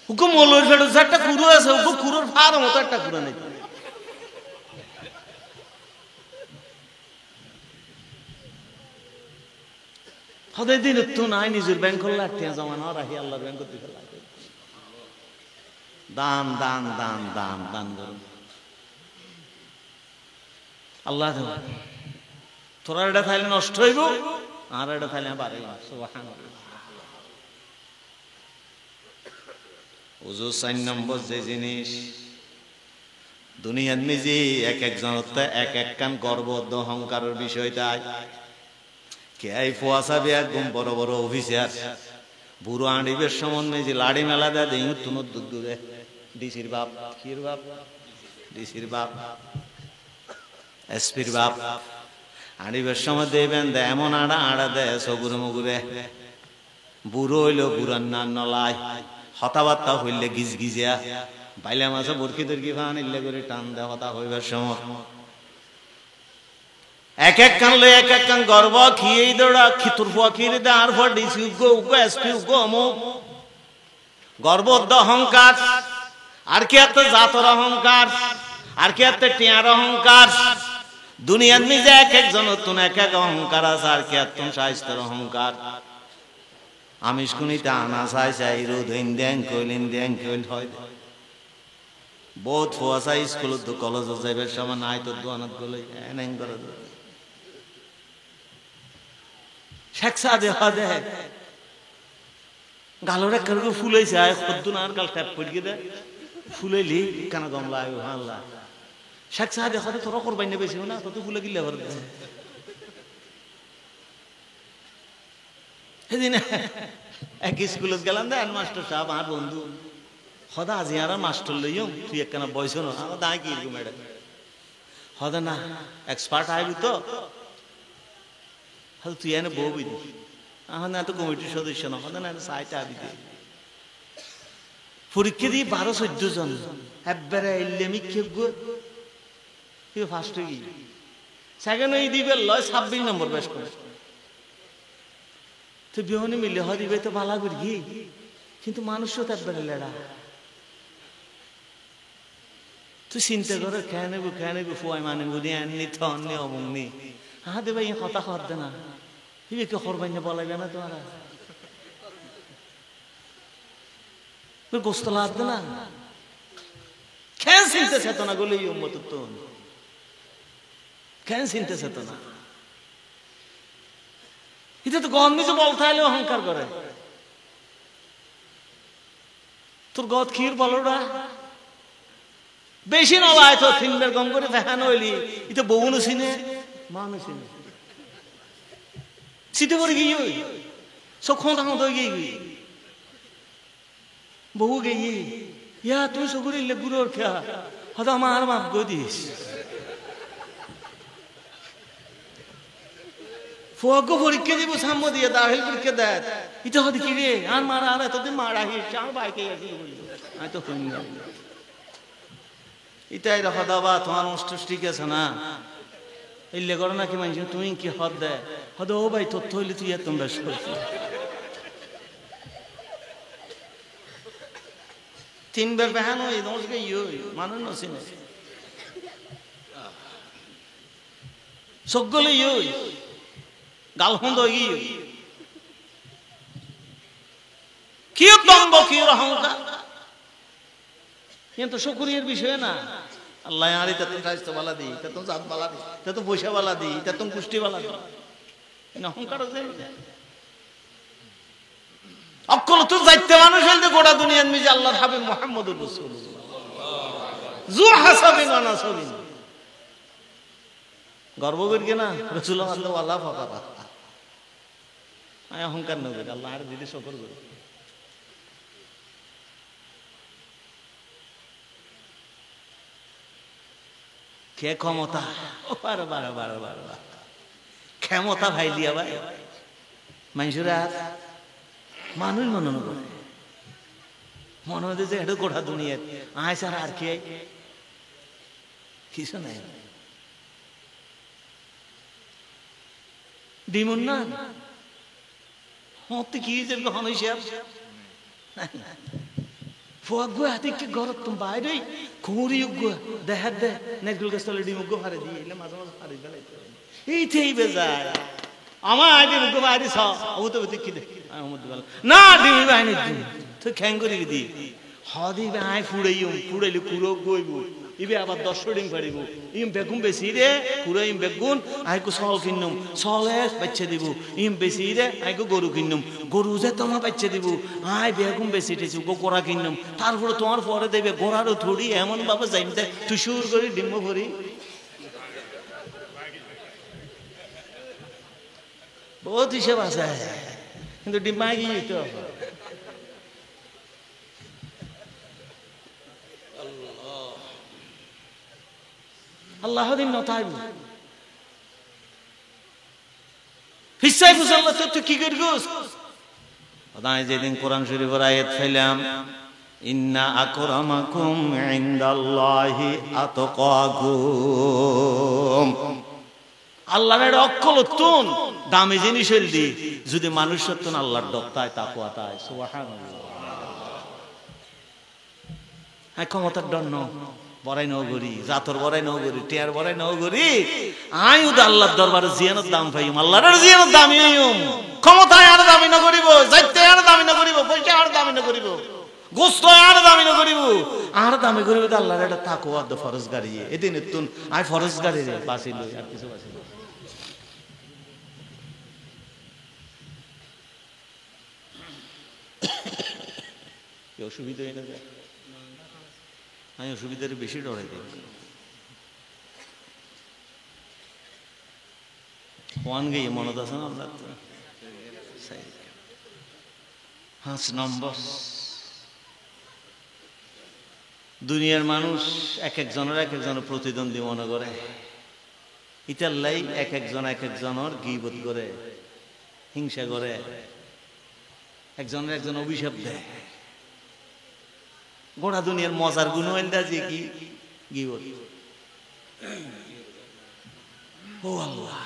হুকুম মৌলবীর ফ্যাট একটা কুরু আছে হুকুম কুরুর ফার মতো একটা কুরু নেই হদাই দিন তো নাই নিজের ব্যাংক করলে আটটিয়া জমা না রাখি আল্লাহর ব্যাংক করতে লাগে দান দান দান দান দান করুন আল্লাহ তোরা এটা থাইলে নষ্ট হইব আর এটা থাইলে বাড়ে ওজু 4 নম্বর যে জিনিস দুনিয়ার নিজে এক একজন এক এক কান গর্ব অহংকারের বিষয়টা কে এই ফোয়াসাবি একদম বড় বড় অফিসার বুড়ো আঁড়িবের সম্বন্ধে যে লাড়ি মেলা দেয় দেই তুনো দূর দূরে ডিসির বাপ কির বাপ ডিসির বাপ এসপির বাপ আঁড়িবের সময় দেবেন দে এমন আড়া আড়া দেয় সগুরে মগুরে বুড়ো হইল বুড়ার নান নলায় হতাবার্তা হইলে গিজ গিজিয়া বাইলে মাছে বরকি দরকি ফান ইল্লে করে টান দেয় হতা হইবার সময় এক এক কান লই এক এক কান গর্ব খিয়েই দৌড়া খিতুর ফুয়া খিরে দে আর ফুয়া ডিসি উগ্র উগ্র এসপি উগ্র অমুক গর্ব অহংকার আর কি এত জাতর অহংকার আর কি এত টিয়ার অহংকার দুনিয়ার নিজে এক একজন নতুন এক এক অহংকার আছে আর কি এত সাহিত্যের অহংকার আমিষ কুনিতে আনা চাই চাই রোদ ইন্ডিয়ান কইল হয় বহুত ফুয়া চাই স্কুল তো কলেজ যাইবার সময় নাই তো দোয়ানত গলে এন করে শেখসা দেখা দে গালোর এক করে ফুলাইছে আয় খদ্দুন আর গাল ট্যাপ পড়ে দে ফুলাইলি কানা গমলা আয় হাল্লা শেখসা দেখা দে তোরা করবাই না বেশি না তো ফুলে গিলে ভর দে সেদিন এক স্কুলত গেলাম দে মাস্টার সাহেব আমার বন্ধু হদা আজি আর মাস্টার লইও তুই একখানা বয়স না আমার দায় কি ম্যাডাম হদা না এক্সপার্ট আইবি তো হয়তো তুই এনে বউবি এখন এত কমিটির সদস্য না হদা না সাইটে আবি দে পরীক্ষা দিয়ে 12-14 জন একবারে এলেমি খেপগো ফার্স্ট কি সেকেন্ড ওই দিবে লয় 26 নম্বর বেশ করে তো বিহনে মিলে হয় দিবে তো ভালো করি কিন্তু মানুষও তো একবারে লেড়া তুই চিন্তা করে খেয়ে নেবো ফুয়াই মানে বুঝি আননি থননি অমুকনি হ্যাঁ দে ভাই কথা হত দে না কে করবাই না বলাইবে না তোমার গোস্ত লাভ দে না খেয়ে চিনতে চেত না গলে উম্মত তো খেয়ে চিনতে চেত না এটা তো গন্ধ যে বলতে হলে অহংকার করে তোর গদ ক্ষীর বলরা বেশি নলায় তো তিনবার গম করে ফেহান হইলি এটা বউন সিনে মান সিনে সিটে করে গিয়ে সখন থাকা তো গিয়ে বহু গিয়ে ইয়া তুই সগুরি লেগুলোর খেয়া হয়তো আমার মাপ গো দিস ফোয়াগো পরীক্ষা দিব সাম্য দিয়ে দাখিল পরীক্ষা দেয় এটা হতে কি রে আর মারা আর এতদিন মারা হিসছে আমার বাইকে আসি আমি তো শুনি এটাই রাখা দাবা তোমার অনুষ্ঠান ঠিক আছে না এই লেগর নাকি মানছি তুমি কি হদ দেয় হদ ও ভাই তথ্য হইলে তুই এত বেশ করছি তিনবার বেহানো এই দোষকে মানুষ নসিনে সকলে গালহন্দ কি দম্ব কি অহংকার কিন্তু শুকরিয়ার বিষয় না আল্লাহ আরে তে তো স্বাস্থ্য বালা দি তে তো জাত বালা দি তে তো পয়সা বালা দি তে তো পুষ্টি বালা দি অহংকার আছে অকল তো যাইতে মানুষ হইতে গোটা দুনিয়ার মিজে আল্লাহর হাবিব মুহাম্মদুর রাসূলুল্লাহ জু হাসাবিন ওয়া নাসাবিন গর্ব করি না রাসূলুল্লাহ আল্লাহ ফাকারা আয় অহংকার না করে আল্লাহ আর দিদি শুকর করে কে ক্ষমতা বারে বারে বারে বারে ক্ষমতা ভাই দিয়া ভাই মানুষরা মানুষ মনন করে মনে হচ্ছে যে এটা গোটা দুনিয়ার আয় স্যার আর কে কিছু নাই ডিমন না হতে কি যে হনইসাব ফুয়াগো হাতে কি ঘর তুমি বাইরে খুঁড়িয়োগ্য দেখার দে নেকগুল গাছ তলে ডিমুগ্য হারে দিয়ে এলে মাঝে মাঝে হারে বেলাই এইটাই বেজার আমার ডিমুগ্য বাইরে ছ ও তো দেখি দে না ডিমি বাহিনী তো খ্যাং করে দি হদিবে আয় ফুড়াইম ফুড়াইলে কুড়ো গইব ইবে আবার 10 ডিম পারিব ইম বেগুন বেশি রে পুরো ইম বেগুন আইকো সল কিন্নম সলে বাচ্চা দিব ইম বেশি রে আইকো গরু কিন্নম গরু যে তোমার বাচ্চা দিব আয় বেগুন বেশি টেছু গো গোড়া কিন্নম তারপরে তোমার পরে দেবে গোড়ারও থড়ি এমন ভাবে যাইতে তুই সুর করে ডিম্ব ভরি বহুত হিসেব আছে কিন্তু ডিম্বা গিয়ে তো আল্লাহ দিন নতাই হিসাই বুঝাল্লাহ তো কি করগোস আদায় যেদিন কোরআন শরীফের আয়াত পাইলাম ইন্না আকরামাকুম ইনদাল্লাহি আতকাকুম আল্লাহর এর অক্কল তুন দামি জিনিস হইলি যদি মানুষ সত্যন আল্লাহর ডক্তায় তাকওয়া তাই সুবহানাল্লাহ হ্যাঁ ক্ষমতার দন্ন বড়াই নগরী জাতর বড়াই নগরী টিয়ার বড়াই নগরী আয়ুদ আল্লাহর দরবারে জিয়ানত দাম পাইম আল্লাহর জিয়ানত দামি হইম ক্ষমতায় আর দামি না করিব যাইতে আর দামি না করিব পয়সা আর দামি না করিব গোস্ত আর দামি না করিব আর দামি করিব আল্লাহর এটা তাকওয়া দ ফরজগারি এদিন তুন আই ফরজগারি রে বাসিল আর কিছু বাসিল কি অসুবিধা হই না আমি অসুবিধার বেশি ডরাই দিই ওয়ান গিয়ে মনত আছে না আপনার 5 নম্বর দুনিয়ার মানুষ এক একজনের প্রতিদ্বন্দ্বী মনে করে ইটার লাই এক একজনের গীবত করে হিংসা করে একজন অভিশাপ দেয় গোটা দুনিয়ার মজার গুণ হইলদা যে কি গীবত ও আল্লাহ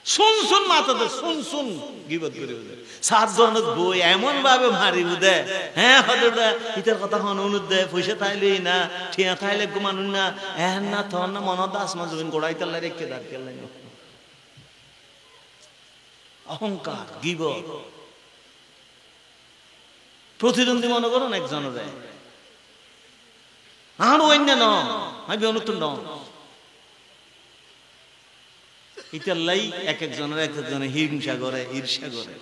শুন মাথাতে শুন গীবত করে সাতজনের বই এমন ভাবে মারি বুদে হ্যাঁ হদটা ইটার কথা অনুরোধ দেয় পয়সা তাইলেই না ঠিয়া তাইলে ঘুমানুন না এহেন না তখন না মনে দাস মা জমিন গোড়াই তাল্লাই রেখে দাঁড় কেলাই অহংকার গীবত প্রতিদ্বন্দ্বী মনে করুন একজনের আর অন্য ন আমি অনুত্তর ন ইটার লাই এক একজনের হিংসা করে ঈর্ষা করে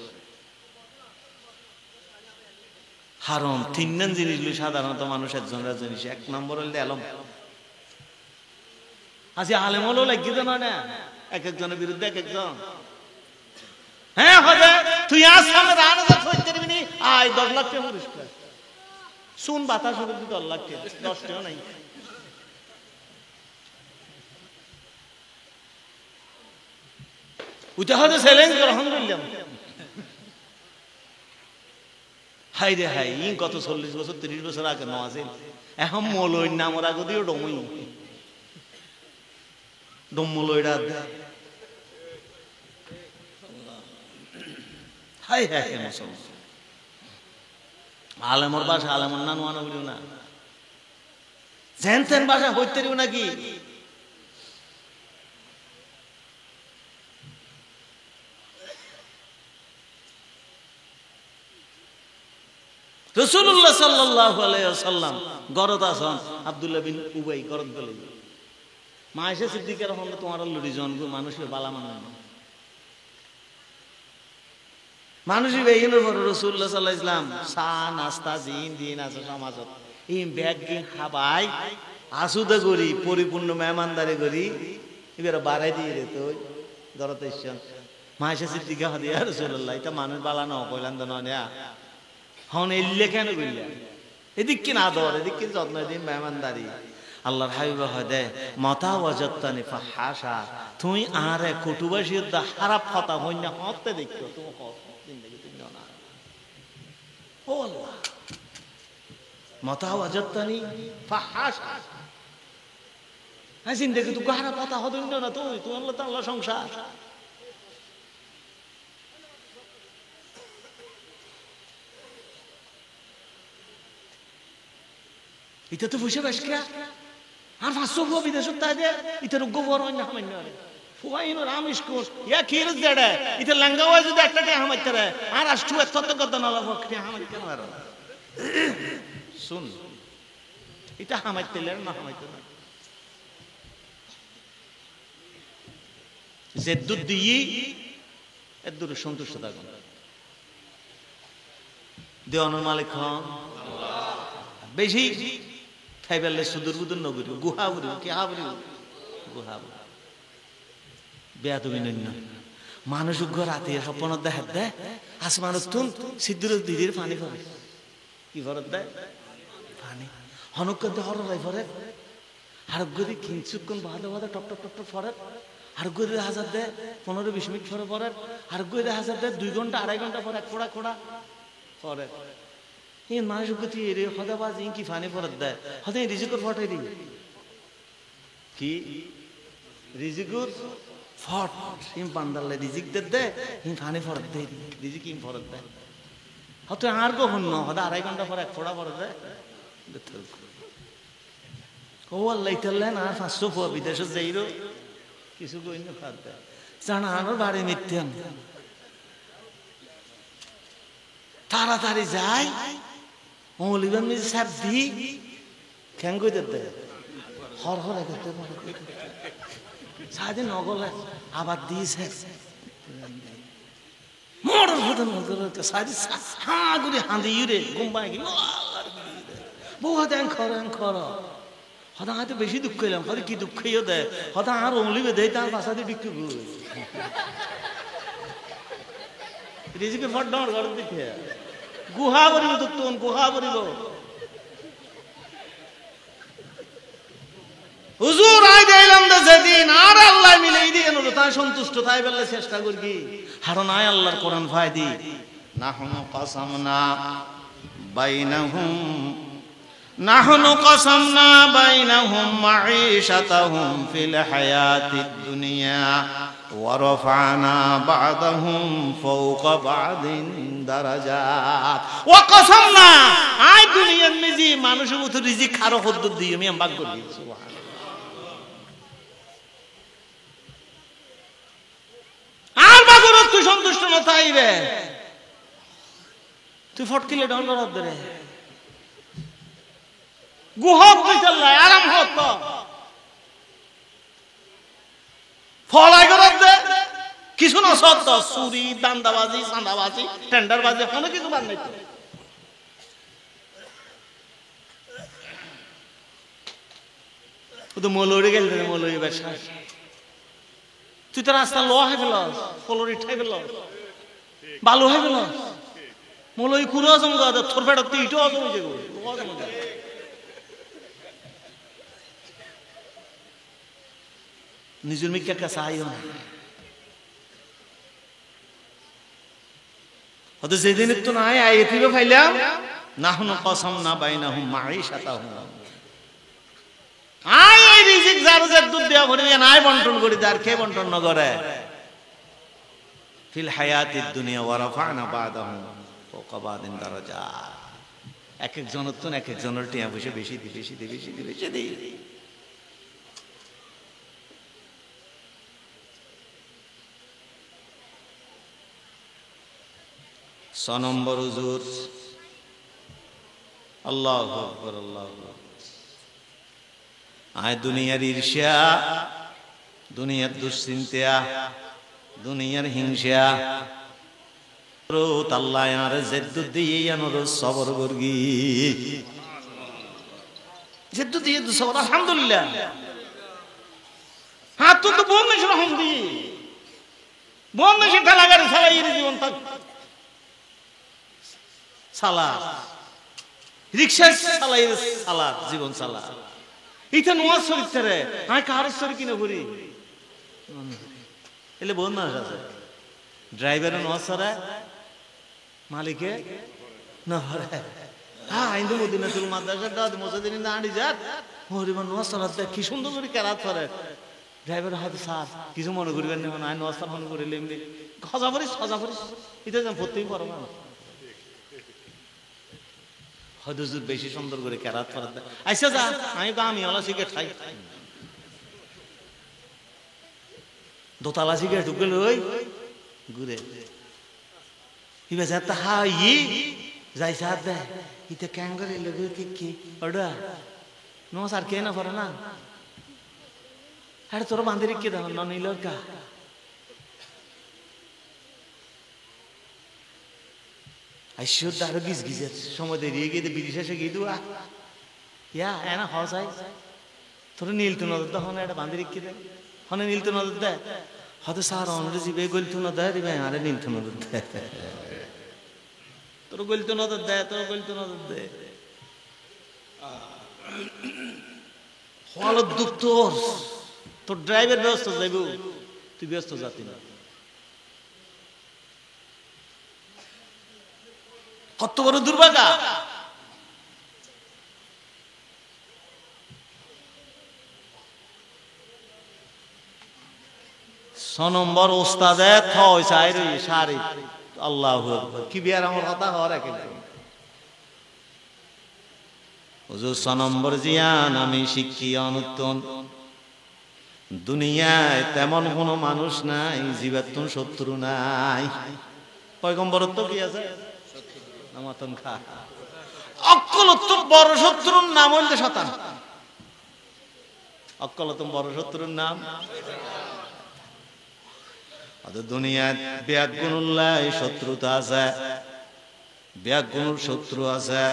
হারাম তিন জিনিস সাধারণত মানুষ একজনের জিনিস। এক নম্বর হইলে আলম, আজ আলেম হলো লাগিয়ে না না এক একজনের বিরুদ্ধে এক একজন। হ্যাঁ হবে তুই আজ সামনে রান করবি নি আয় 10 লাখ টাকা পুরস্কার শুন বাতাস হবে 10 লাখ টাকা 10 টাকা নাই। ওইটা হয়তো চ্যালেঞ্জ গ্রহণ করলাম। হাই রে হাই ই কত 40 বছর 30 বছর আগে নওয়াজেল এখন মলই নামর আগে দিও ডমই ডমলইরা হাই হাই মুসলমান আলেমর ভাষা আলেমর নাম মানা বলিও না জেনতেন ভাষা হইতে দিও নাকি। রাসূলুল্লাহ সাল্লাল্লাহু আলাইহি ওয়াসাল্লাম গরত আছেন আব্দুল্লাহ বিন উবাই গরত বলে মায়েশা সিদ্দিকার হল তোমার লড়ি জন মানুষের বালা মানে মানুষই বেগিনের পর রাসূলুল্লাহ সাল্লাল্লাহু আলাইহি ওয়াসাল্লাম চা নাস্তা দিন আছে সমাজত এই ব্যাগ গিন খাবাই আসুদে করি পরিপূর্ণ মেহমানদারি করি এবার বাড়াই দিয়ে রে তো গরত ইসন মায়েশা সিদ্দিকা হাদিয়া রাসূলুল্লাহ এটা মানুষ বালা না কইলাম তো না হন এলে কেন বললে এদিক কি না দর এদিক কি যত্ন দিন মেহমানদারি আল্লাহর হাবিব হদে মাতা ওয়াজাতানি ফাহাশা তুই আরে কুটুবাসীর দা খারাপ কথা হই না হতে দেখো তুমি কত জিন্দেগি তুমি না ও আল্লাহ মাতা ওয়াজাতানি ফাহাশা হ্যাঁ জিন্দেগি তুই খারাপ কথা হদিন না তুই আল্লাহ তাআলা সংসার এটা তো বসে বাস কিরা আর 500 বিদেশ তাদের এটা গোবর হয় না মান্য ফুয়াইনো রামিশ কোস ইয়া কিরস দেড়ে এটা লঙ্গাওয়া যদি একটা কে হামাইতে রে আর আষ্টু এত কত না লাগো কে হামাইতে না শুন এটা হামাইতে লে না হামাইতে না জেদ্দুদ দিই এদুর সন্তুষ্ট থাকুন দেওয়ানোর মালিক হন আল্লাহ বেশি খাইবালে সুদূর বুদুর নগরী গুহা বুড়ি কে হাবরি গুহা বেয়া তুমি নন্য মানুষ রাতে স্বপ্ন দেখা দেয় আসমান তুন সিদ্ধুর দিদির পানি পড়ে কি ফরত দেয় পানি হনক হরাই ফরে আর গদি কিনচুক্ষণ বাদে বাদে টপ টপ টপ টপ ফরে আর গদি হাজার দেয় 15-20 মিনিট ফরে পরে আর গদি হাজার দেয় 2 ঘন্টা 2.5 ঘন্টা পরে এক খোড়া খোড়া পরে এই মানুষ গতি রে খোদা বাজ কি ফানি ফরত দেয় হতে রিজিকুর ফটাই দি কি রিজিকুর ফট হিম বান্দালে রিজিক দে হিম ফানি ফরত দে রিজিক হিম ফরত দেয় হতে আর কখন ন হতে 2.5 ঘন্টা পরে এক ফোড়া ফরত দেয় ও আল্লাহ ইতাল্লেন আর 500 ফুয়া বিদেশে যাইরো কিছু কই না খাত দেয় জানা আনোর বাড়ি মিথ্যান তাড়াতাড়ি যায় মৌলিবান মিজ সাহেব দি কেন কই দে হর হর করতে পারে সারাদিন নগলে আবার দিয়েছে মরণ হতে নগলে সারি হ্যাঁ গুলি হাঁদি ইউরে গুম্বাই গেল বহু দেন খর হতা হাতে বেশি দুঃখ এলাম হয়তো কি দুঃখ ইয়ে দেয় হতা আর অমলিবে দেয় তার বাসাতে বিক্রি করে রিজিকে ফট ডাউন ঘর দিতে গুহা বলিব তুন গুহা বলিব হুজুর আই দিলাম দে যেদিন আর আল্লাহ মিলাই দিয়ে নলো তাই সন্তুষ্ট তাই বললে চেষ্টা করবি হারন আয় আল্লাহর কোরআন ফায়দি নাহনু কাসামনা বাইনাহুম মাঈশাতাহুম ফিল হায়াতিদ দুনিয়া ওয়া রাফা'না বা'দাহুম ফাওকা বা'দিন দারাজাত ওয়া কাসামনা আই দুনিয়ার মিজি মানুষের মতো রিজিক খারো হদ্দুর দিয়ে আমি ভাগ করি সুবহানাল্লাহ আর বাগরত তুই সন্তুষ্ট না তাই রে তুই ফটকিলে ডাউন করার দরে গুহব তুই চল্লাই আরাম হত ফলাই করার দে কিছু না সত্য চুরি দান্দাবাজি চাঁদাবাজি টেন্ডারবাজি কোনো কিছু বাদ নাই ও তো মলরি গেল মলরি ব্যবসা তুই তো রাস্তা লোয়া হয়ে গেল কলরি ঠাই গেল বালু হয়ে গেল মলই কুড়ো অজম গাদা তোর পেট তুই ইটো অজম হয়ে যাবে নিজের মিকে কাছে আইও না হয়তো যেদিন তো নাই আইতিবে ফাইলাম না হুন কসম না বাইনাহুম মাঈশাতাহুম আই এই রিজিক যার যার দুধ দেয়া ভরে নাই বন্টন করি যার কে বন্টন না করে ফিল হায়াতিদ দুনিয়া ওয়া রাফা'না বা'দাহুম ফাওকা বা'দিন দারাজাত এক এক জনের তো এক এক জনের টিয়া বসে বেশি দি নম্বর হুজুর আল্লাহু আকবার আল্লাহু আকবার আয় দুনিয়ার ঈর্ষা দুনিয়ার দুশ্চিন্তা দুনিয়ার হিংসা রোত আল্লাহ আর জেদ্দু দিয়ে আনর সবর বর্গি জেদ্দু দিয়ে তো সবর আলহামদুলিল্লাহ হ্যাঁ তুই তো বল না রহমদি বল না সে ঠেলাগাড়ি চালাই জীবন থাক সালা রিক্সা চালাই সালা জীবন চালা এটা নোয়াজ শরীর আমি কার শরীর কিনে ঘুরি এলে বোন না আছে ড্রাইভারের নোয়াজ সরা মালিকে না হরে হ্যাঁ আইন্দু মদিনাতুল মাদ্রাসাটা মসজিদে না আড়ি যাত হরিমান নোয়াজ সরা কি সুন্দর করে কেরাত করে ড্রাইভার হয়তো স্যার কিছু মনে করিবেন না আই নোয়াজ মনে করিলে এমনি খজা পড়িস এটা যেন পড়তেই পারো না হদুজুর বেশি সুন্দর করে কেরাত ফরাত আইসা যা আমি ওলা শিখে খাই দোতলা শিখে ঢুকে লই ঘুরে ইবে যাতা হাই যাই সাথ দে ইতে ক্যাঙ্গারে লগে কি ওডা নো স্যার কে না পড়ে না আরে তোর বান্ধবী কে দাও না নিলর কা আইসুর দারো গিজগিজের সময় দেরিয়ে গিয়ে বিদেশে এসে গিয়ে দুয়া ইয়া এনা হসাই তোর নীলতু নদর দে হনে এটা বান্ধি রেখে দে হনে নীলতু নদর দে হয়তো সার অনরে জিবে গলতু নদর দিবে আরে নীলতু নদর দে তোর গলতু নদর দে হল দুঃখ তোর ড্রাইভার ব্যস্ত যাইব তুই ব্যস্ত যাতি না কত বড় দুর্ভাগা নম্বর ওস্তাদে থয় সাইরি সারি আল্লাহু আকবার কি বিয়ার আমার কথা হওয়ার এক হুজুর নম্বর জিয়ান আমি শিক্ষি অনুত্তম দুনিয়ায় তেমন কোনো মানুষ নাই জীবাত্ম শত্রু নাই পয়গম্বরত্ব কি আছে নামাতন খা অক্কলত্ব বড় শত্রুর নাম হইল শয়তান অক্কলত্ব বড় শত্রুর নাম দুনিয়ায় ব্যাগুনুল্লাহ শত্রুতা আছে ব্যাগুনুর শত্রু আছে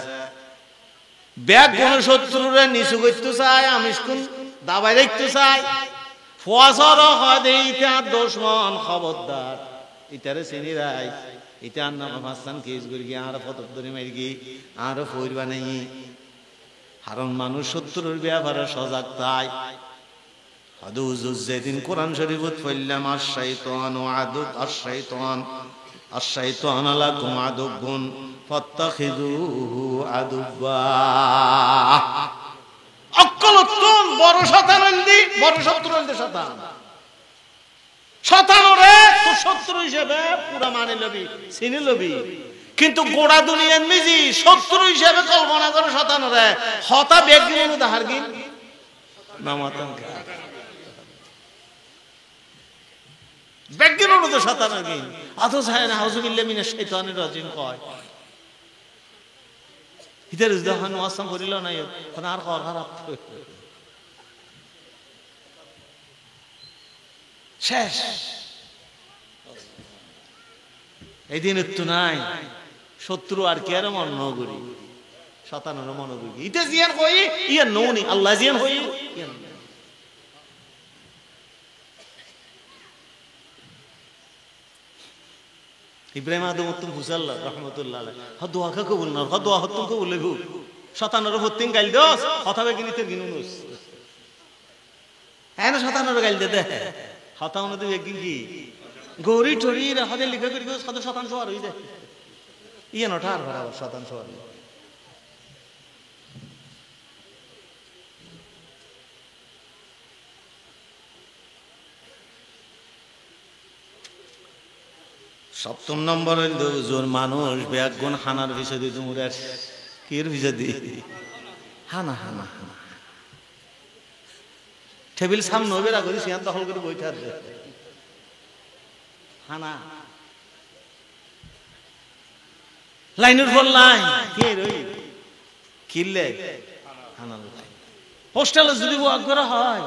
ব্যাগুনুর শত্রুরে নিচু করতে চায় আমিষকুন দাবাই রাখতে চায় ফসর হয় ইটা দুশমন খবরদার ইটারে চিনি রাই ইটা নাম হাসান কেস করি আর ফতর ধরে মারি গি আর ফইরবা নাই কারণ মানুষ শত্রুর ব্যাপারে সজাগ তাই হাদুজুজ যেদিন কোরআন শরীফত পড়লাম আশ-শাইতান লাকুম আদুব্বুন ফাত্তাখিযুহু আদুব্বা অক্কলতুন বড় শয়তান হইলি বড় শত্রু হইলি শয়তান শয়তানরে তো শত্রু হিসেবে পুরা মানে লবি চিনি লবি কিন্তু গোড়া দুনিয়ার মিজি শত্রু হিসেবে কল্পনা করে শয়তানরে হতা বেগিন দাহারগিন নামাতন বেগিন তো শয়তানের গিন আতো যায় না আউযুবিল্লাহি মিনাশ শাইতানির রাজিম কয় ইদার যখন ওয়াসাম করিল না কোন আর খারাপ শেষ এই দিন তো নাই শত্রু আর কি আর মন নগরী শতানের মন করি ইতে জিয়ান কই ইয়া নৌনি আল্লাহ জিয়ান কই ইব্রাহিম আদম উত্তম হুসাল্লাহ রহমতুল্লাহ আলাইহি দোয়া কা কবুল না দোয়া হত্তম কবুল লেগু শতানের হত্তিন গাইল দস হতাবে গিনিতে গিনুনুস হ্যাঁ না শতানের গাইল দে হতাউন তো একদিন কি গৌরী টরি হদে লিখে করি শত শতাংশ আর হই যায় ইয়ে নটা আর বরাবর শতাংশ আর সপ্তম নম্বর হইল দুজন মানুষ ব্যাগুন হানার বিষয় দিয়ে তুমি কির বিষয় দিয়ে হানা হানা হানা টেবিল সামনে বেড়া করি সিয়ান দখল করে বই থাকবে হানা লাইনের পর লাইন কে রই কিল্লে হানা হোস্টেলে যদি ওয়াক করা হয়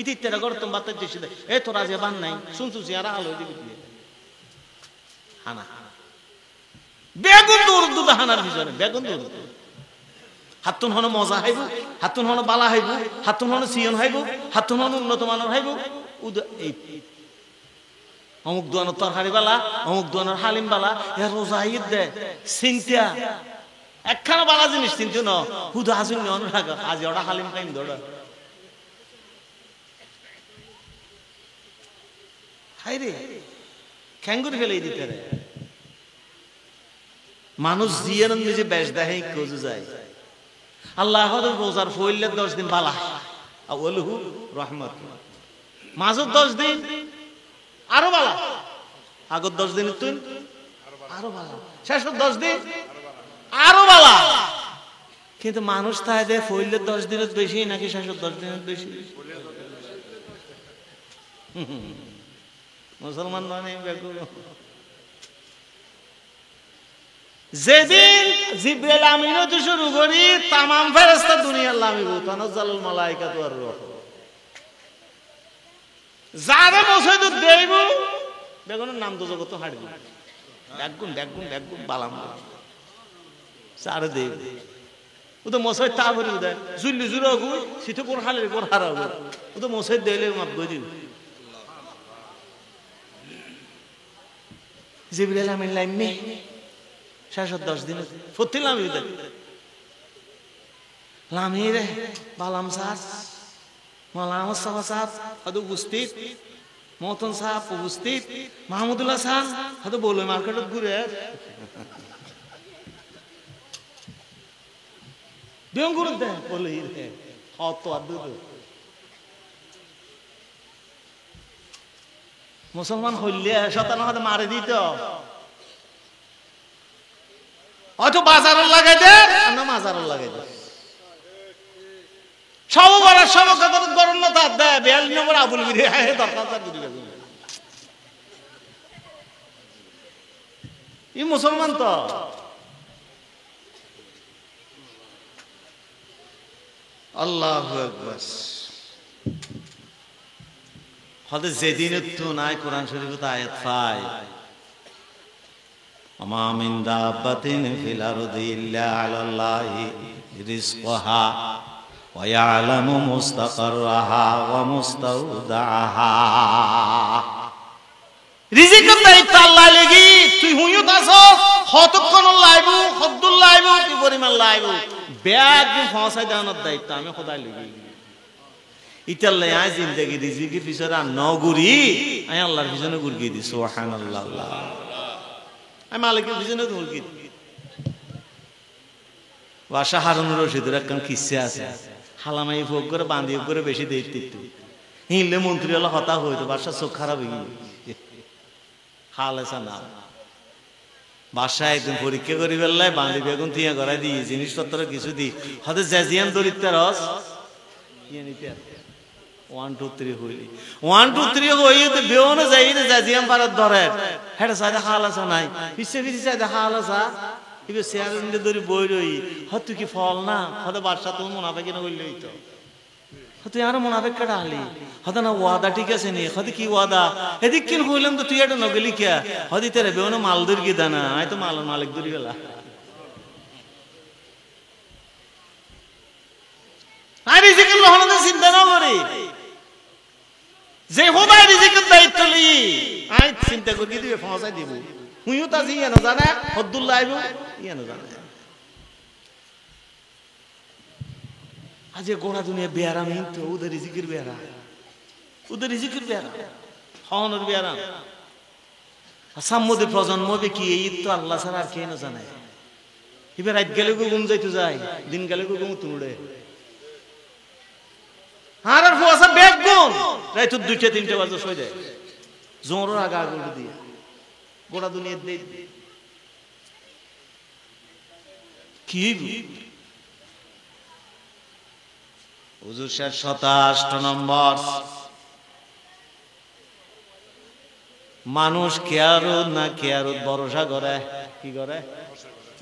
ইতি তেরা করতাম বাতাস দিছি এ তোরা যে বান নাই শুনছু সিয়ারা আলো দিবি হানা বেগুন দূর দুধ হানার ভিতরে বেগুন দূর হাতুন হন মজা হাইব হাতুন হন বালা হাইব হাতুন হন সিয়ন হাইব হাতুন হন উন্নত মানের হাইব এই অমুক দোয়ানোর তরকারি বালা অমুক দোয়ানোর হালিম বালা এ রোজা ঈদ দে চিন্তা একখানা বালা জিনিস চিন্তা ন হুদা আসুন অনুরাগ আজ ওটা হালিম খাইম দৌড়া হাই রে খ্যাঙ্গুর ফেলে দিতে রে মানুষ জিয়ান নিজে বেশ দেখে কোজু যায় আল্লাহ রোজার ফইলে 10 দিন বালা আউলহু রহমত মাঝে 10 দিন আরো বালা আগত 10 দিন তুই আরো বালা শেষ 10 দিন আরো বালা কিন্তু মানুষ তাই দে ফইলে 10 দিনের বেশি নাকি শেষ 10 দিনের বেশি মুসলমান মানে যেদিন জিবরাইল আমিন হতে শুরু করি তামাম ফেরেশতা দুনিয়ার লামিবু তানাজ্জালুল মালায়েকাতু ওয়ার রূহ যারে মসজিদ দেইব বেগুনের নাম তো জগত হাড়বি ডাকগুন ডাকগুন ডাকগুন বালাম যারে দেইব ও তো মসজিদ তা ভরি দেয় জুল্লি জুরাগু সিতে কোন হালের কোন হারাগু ও তো মসজিদ দেইলে মাপ গই দিবি জিবরাইল আমিন লাইমে শেষ 10 দিন ফুটিলাম ইদে লামি রে বালাম সাস মালাম সাস আদু উপস্থিত মতন সাহেব উপস্থিত মাহমুদুল্লাহ সাহেব হয়তো বলে মার্কেটত ঘুরে বেং ঘুরে দে বলে রে হত আদু মুসলমান হইলে শতান হাতে মারে দিত হয়তো বাজারে লাগাই দে না মাজারে লাগাই দে সব বড় সব কথা গরম না তা দে 42 নম্বর আবুল গিরি হে দরকার দিবি ই মুসলমান তো আল্লাহু আকবার হতে যেদিন তো নাই কোরআন শরীফে আয়াত পাই আমা মিন দাব্বাতিন ফিল আরদি ইল্লা আলাল্লাহি রিজকুহা ওয়া ইয়ালামু মুস্তাকাররাহা ওয়া মুস্তাউদাহা রিজিকের দায়িত্ব আল্লাহ লাগি তুই হুইও দাসো কতক্ষণ লাইবু কদ্দুল লাইবু কি পরিমাণ লাইবু ব্যাগ ফসাই দেওয়ার দায়িত্ব আমি খোদা লাগি ইতাল্লে আই জিন্দেগি রিজিকের পিছনে নগুরি আমি আল্লাহর পিছনে গুরগি দি সুবহানাল্লাহ আমি মালিকের পিছনে গুরগি বাসা হারুন রশিদের একখান কিসে আছে হালামাই ভোগ করে বাঁধি করে বেশি দায়িত্ব হিলে মন্ত্রী হলো হতা হইতো বাসা চোখ খারাপ হয়ে গেল হালেসা না বাসায় একদিন পরীক্ষা করি ফেললাই বাঁধি বেগুন থিয়া করাই দিই জিনিসপত্র কিছু দিই হয়তো জ্যাজিয়ান দরিদ্র রস ইয়ে নিতে 1 2 3 হইলি 1 2 3 হই তো বেওনে যাই না জ্যাজিয়ান পারাত ধরে হেডা সাইডে হালাসা নাই পিছে পিছে সাইডে হালাসা ইবে শেয়ারিন্দে দরি বই রই হয়তো কি ফল না হয়তো বাদশা তো মুনাফিক না কইলে হইতো হয়তো আর মুনাফিক কাটা আলি হয়তো না ওয়াদা ঠিক আছে নি হয়তো কি ওয়াদা এদিক কিন কইলাম তো তুই এটা নগলি কিয়া হয়তো তেরে বেওনে মাল দরি কি দানা আই তো মাল মালিক দরি গেলা আর রিজিকের লহনে চিন্তা না করি যে খোদা রিজিকের দায়িত্ব লি আই চিন্তা করি দিবে ফসাই দিব হুইও তাজি ইয়েন জানে হদ্দুল্লাহ আইব ইয়েন জানে আজ গোড়া দুনিয়া বেয়ারা মিন তো ওদের রিজিকের বেয়ারা হওয়ানোর বেয়ারা সাম্মদের প্রজন্ম কি এই তো আল্লাহ ছাড়া আর কে না জানে এবার রাত গেলে ঘুম যাইতে যায় দিন গেলে ঘুম তুড়ে আর আর ফুয়াশা ব্যাগ গুন রাত 2টা 3টা বাজে শুয়ে যায় জোরের আগা করে দিয়ে গোড়া দুনিয়া দে কি হুজুর 27 নম্বর মানুষ কেয়ারত না কেয়ারত ভরসা করে কি করে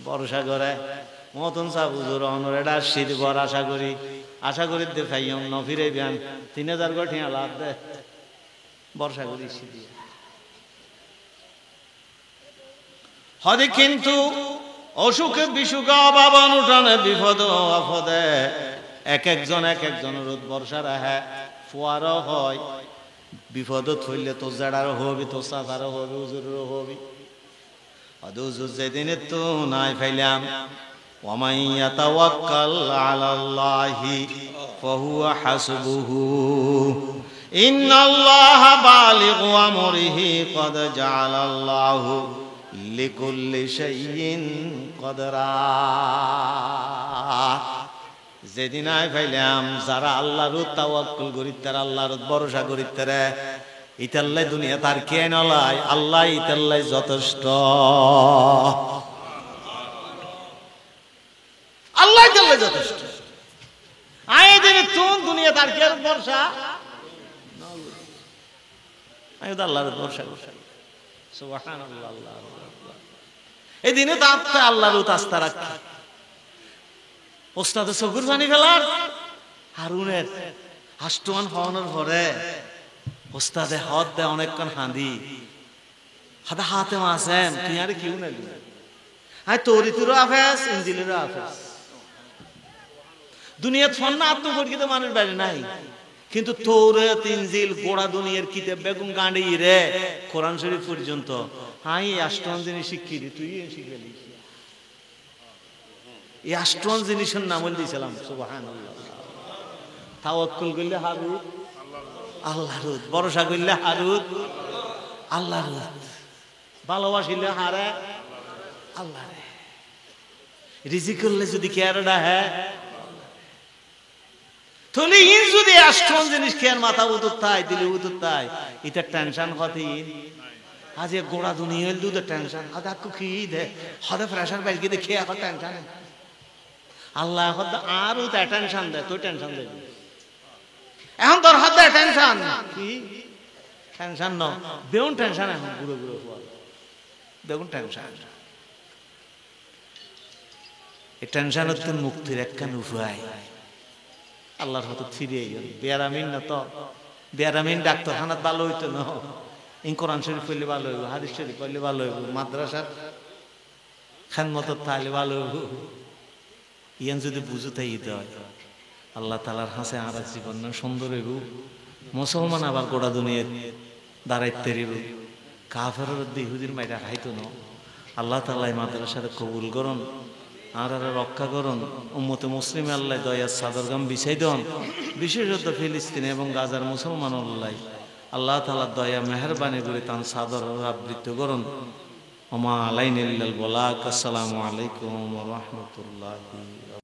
ভরসা করে মতন সাহ হুজুর অনরেডা শীত ভর আশা করি দে ফাইয়ম ন ফিরে বিয়ান 3000 গো ঠিয়া লাভ দে ভরসা করি শীত হদে কিন্তু অসুখে বিসুখে অভাব অনটনে বিপদ আপদে এক একজনের ভরসা রাখে ফুয়ারও হয় বিপদত হইলে তো জেডারও হবি তো চাচারও হবি হুজুরেরও হবি হুজুর যেদিনে তো নাই ফাইলাম ওয়ামাই ইয়াতাওয়াক্কাল আলাল্লাহি ফাহুয়া হাসবুহু ইন্নাল্লাহা বালিগু আমরিহি ক্বাদ জাআলাল্লাহু লিকুল্লি শাইইন কদরা যেদিন আয় পাইলাম যারা আল্লাহর তাওয়াক্কুল করি তারা আল্লাহর ভরসা করি তারা ইতাল্লাই দুনিয়া তার কে নলাই আল্লাহ ইতাল্লাই যথেষ্ট আল্লাহ ইতাল্লাই যথেষ্ট আয় দিনে তুন দুনিয়া তার কে ভরসা আয় আল্লাহর ভরসা সুবহানাল্লাহ আল্লাহ এই দিনে তাতে আল্লাহর আস্থা রাখি ওস্তাদ চকুর পানি ফেলার হারুনের হাস্টমান হওয়ানোর পরে ওস্তাদে হাত দেয় অনেকক্ষণ হাঁদি হাতে মাছেন তুই আর কেউ নালি আয় তরিতুরও আফেস ইঞ্জিলেরও আফেস দুনিয়াত ফোন না আত্মপরিচিত মানুষ বাইরে নাই কিন্তু তৌরাত ইনজিল গোড়া দুনিয়ার কিতাব বেগুন গাঁড়ি রে কোরআন শরীফ পর্যন্ত হাই আষ্টম জিনিস শিক্ষিত তুই শিখলি এই আষ্টম জিনিসের নাম দিয়েছিলাম সুবহানাল্লাহ তাওয়াক্কুল করলে হারুত আল্লাহর ভরসা করলে হারুত আল্লাহর ভালোবাসিলে হারে আল্লাহ রিজিক করলে যদি কেয়ারটা হ্যাঁ তাহলে ইন যদি আষ্টম জিনিস খেয়ার মাথা উতুর তাই দিলে উতুর তাই এটা টেনশন হতে আজ গোড়া দুনিয়া দুধের টেনশন আদা কি দে হদে প্রেশার বাইক দিয়ে খেয়ে এখন টেনশন আল্লাহ আরো টেনশন দেয় তুই টেনশন দেয় এখন তোর হাতে টেনশন কি টেনশন ন বেউন টেনশন এখন ঘুরে দেখুন টেনশন এই টেনশন হচ্ছে মুক্তির একখান উপায় আল্লাহর হতে ফিরে বেয়ারামিন না তো বেয়ারামিন ডাক্তারখানাত ভালো হইতো না ইন কোরআন শরীফ পড়লে ভালো হইব হাদিস শরীফ পড়লে ভালো হইব মাদ্রাসার খানমত তাইলে ভালো হইব ইয়ান যদি বুঝো তাই দিতে হয় আল্লাহ তাআলার হাসে আর জীবন সুন্দর হইব মুসলমান আবার গোড়া দুনিয়া দাঁড়াইতে রইব কাফেরের ইহুদির মাইরা খাইতো না আল্লাহ তাআলা এই মাদ্রাসার কবুল করুন আর রক্ষা করুন উম্মতে মুসলিমে আল্লাহ দয়ার সাদরগাম বিছাই দেন বিশেষত ফিলিস্তিন এবং গাজার মুসলমান আল্লাহ তাআলা দয়া মেহেরবানি করে তান সাদর আবৃত্তি করুন ওমা আলাইনা ইল্লাল বালাগ। আসসালামু আলাইকুম ওয়া রাহমাতুল্লাহি।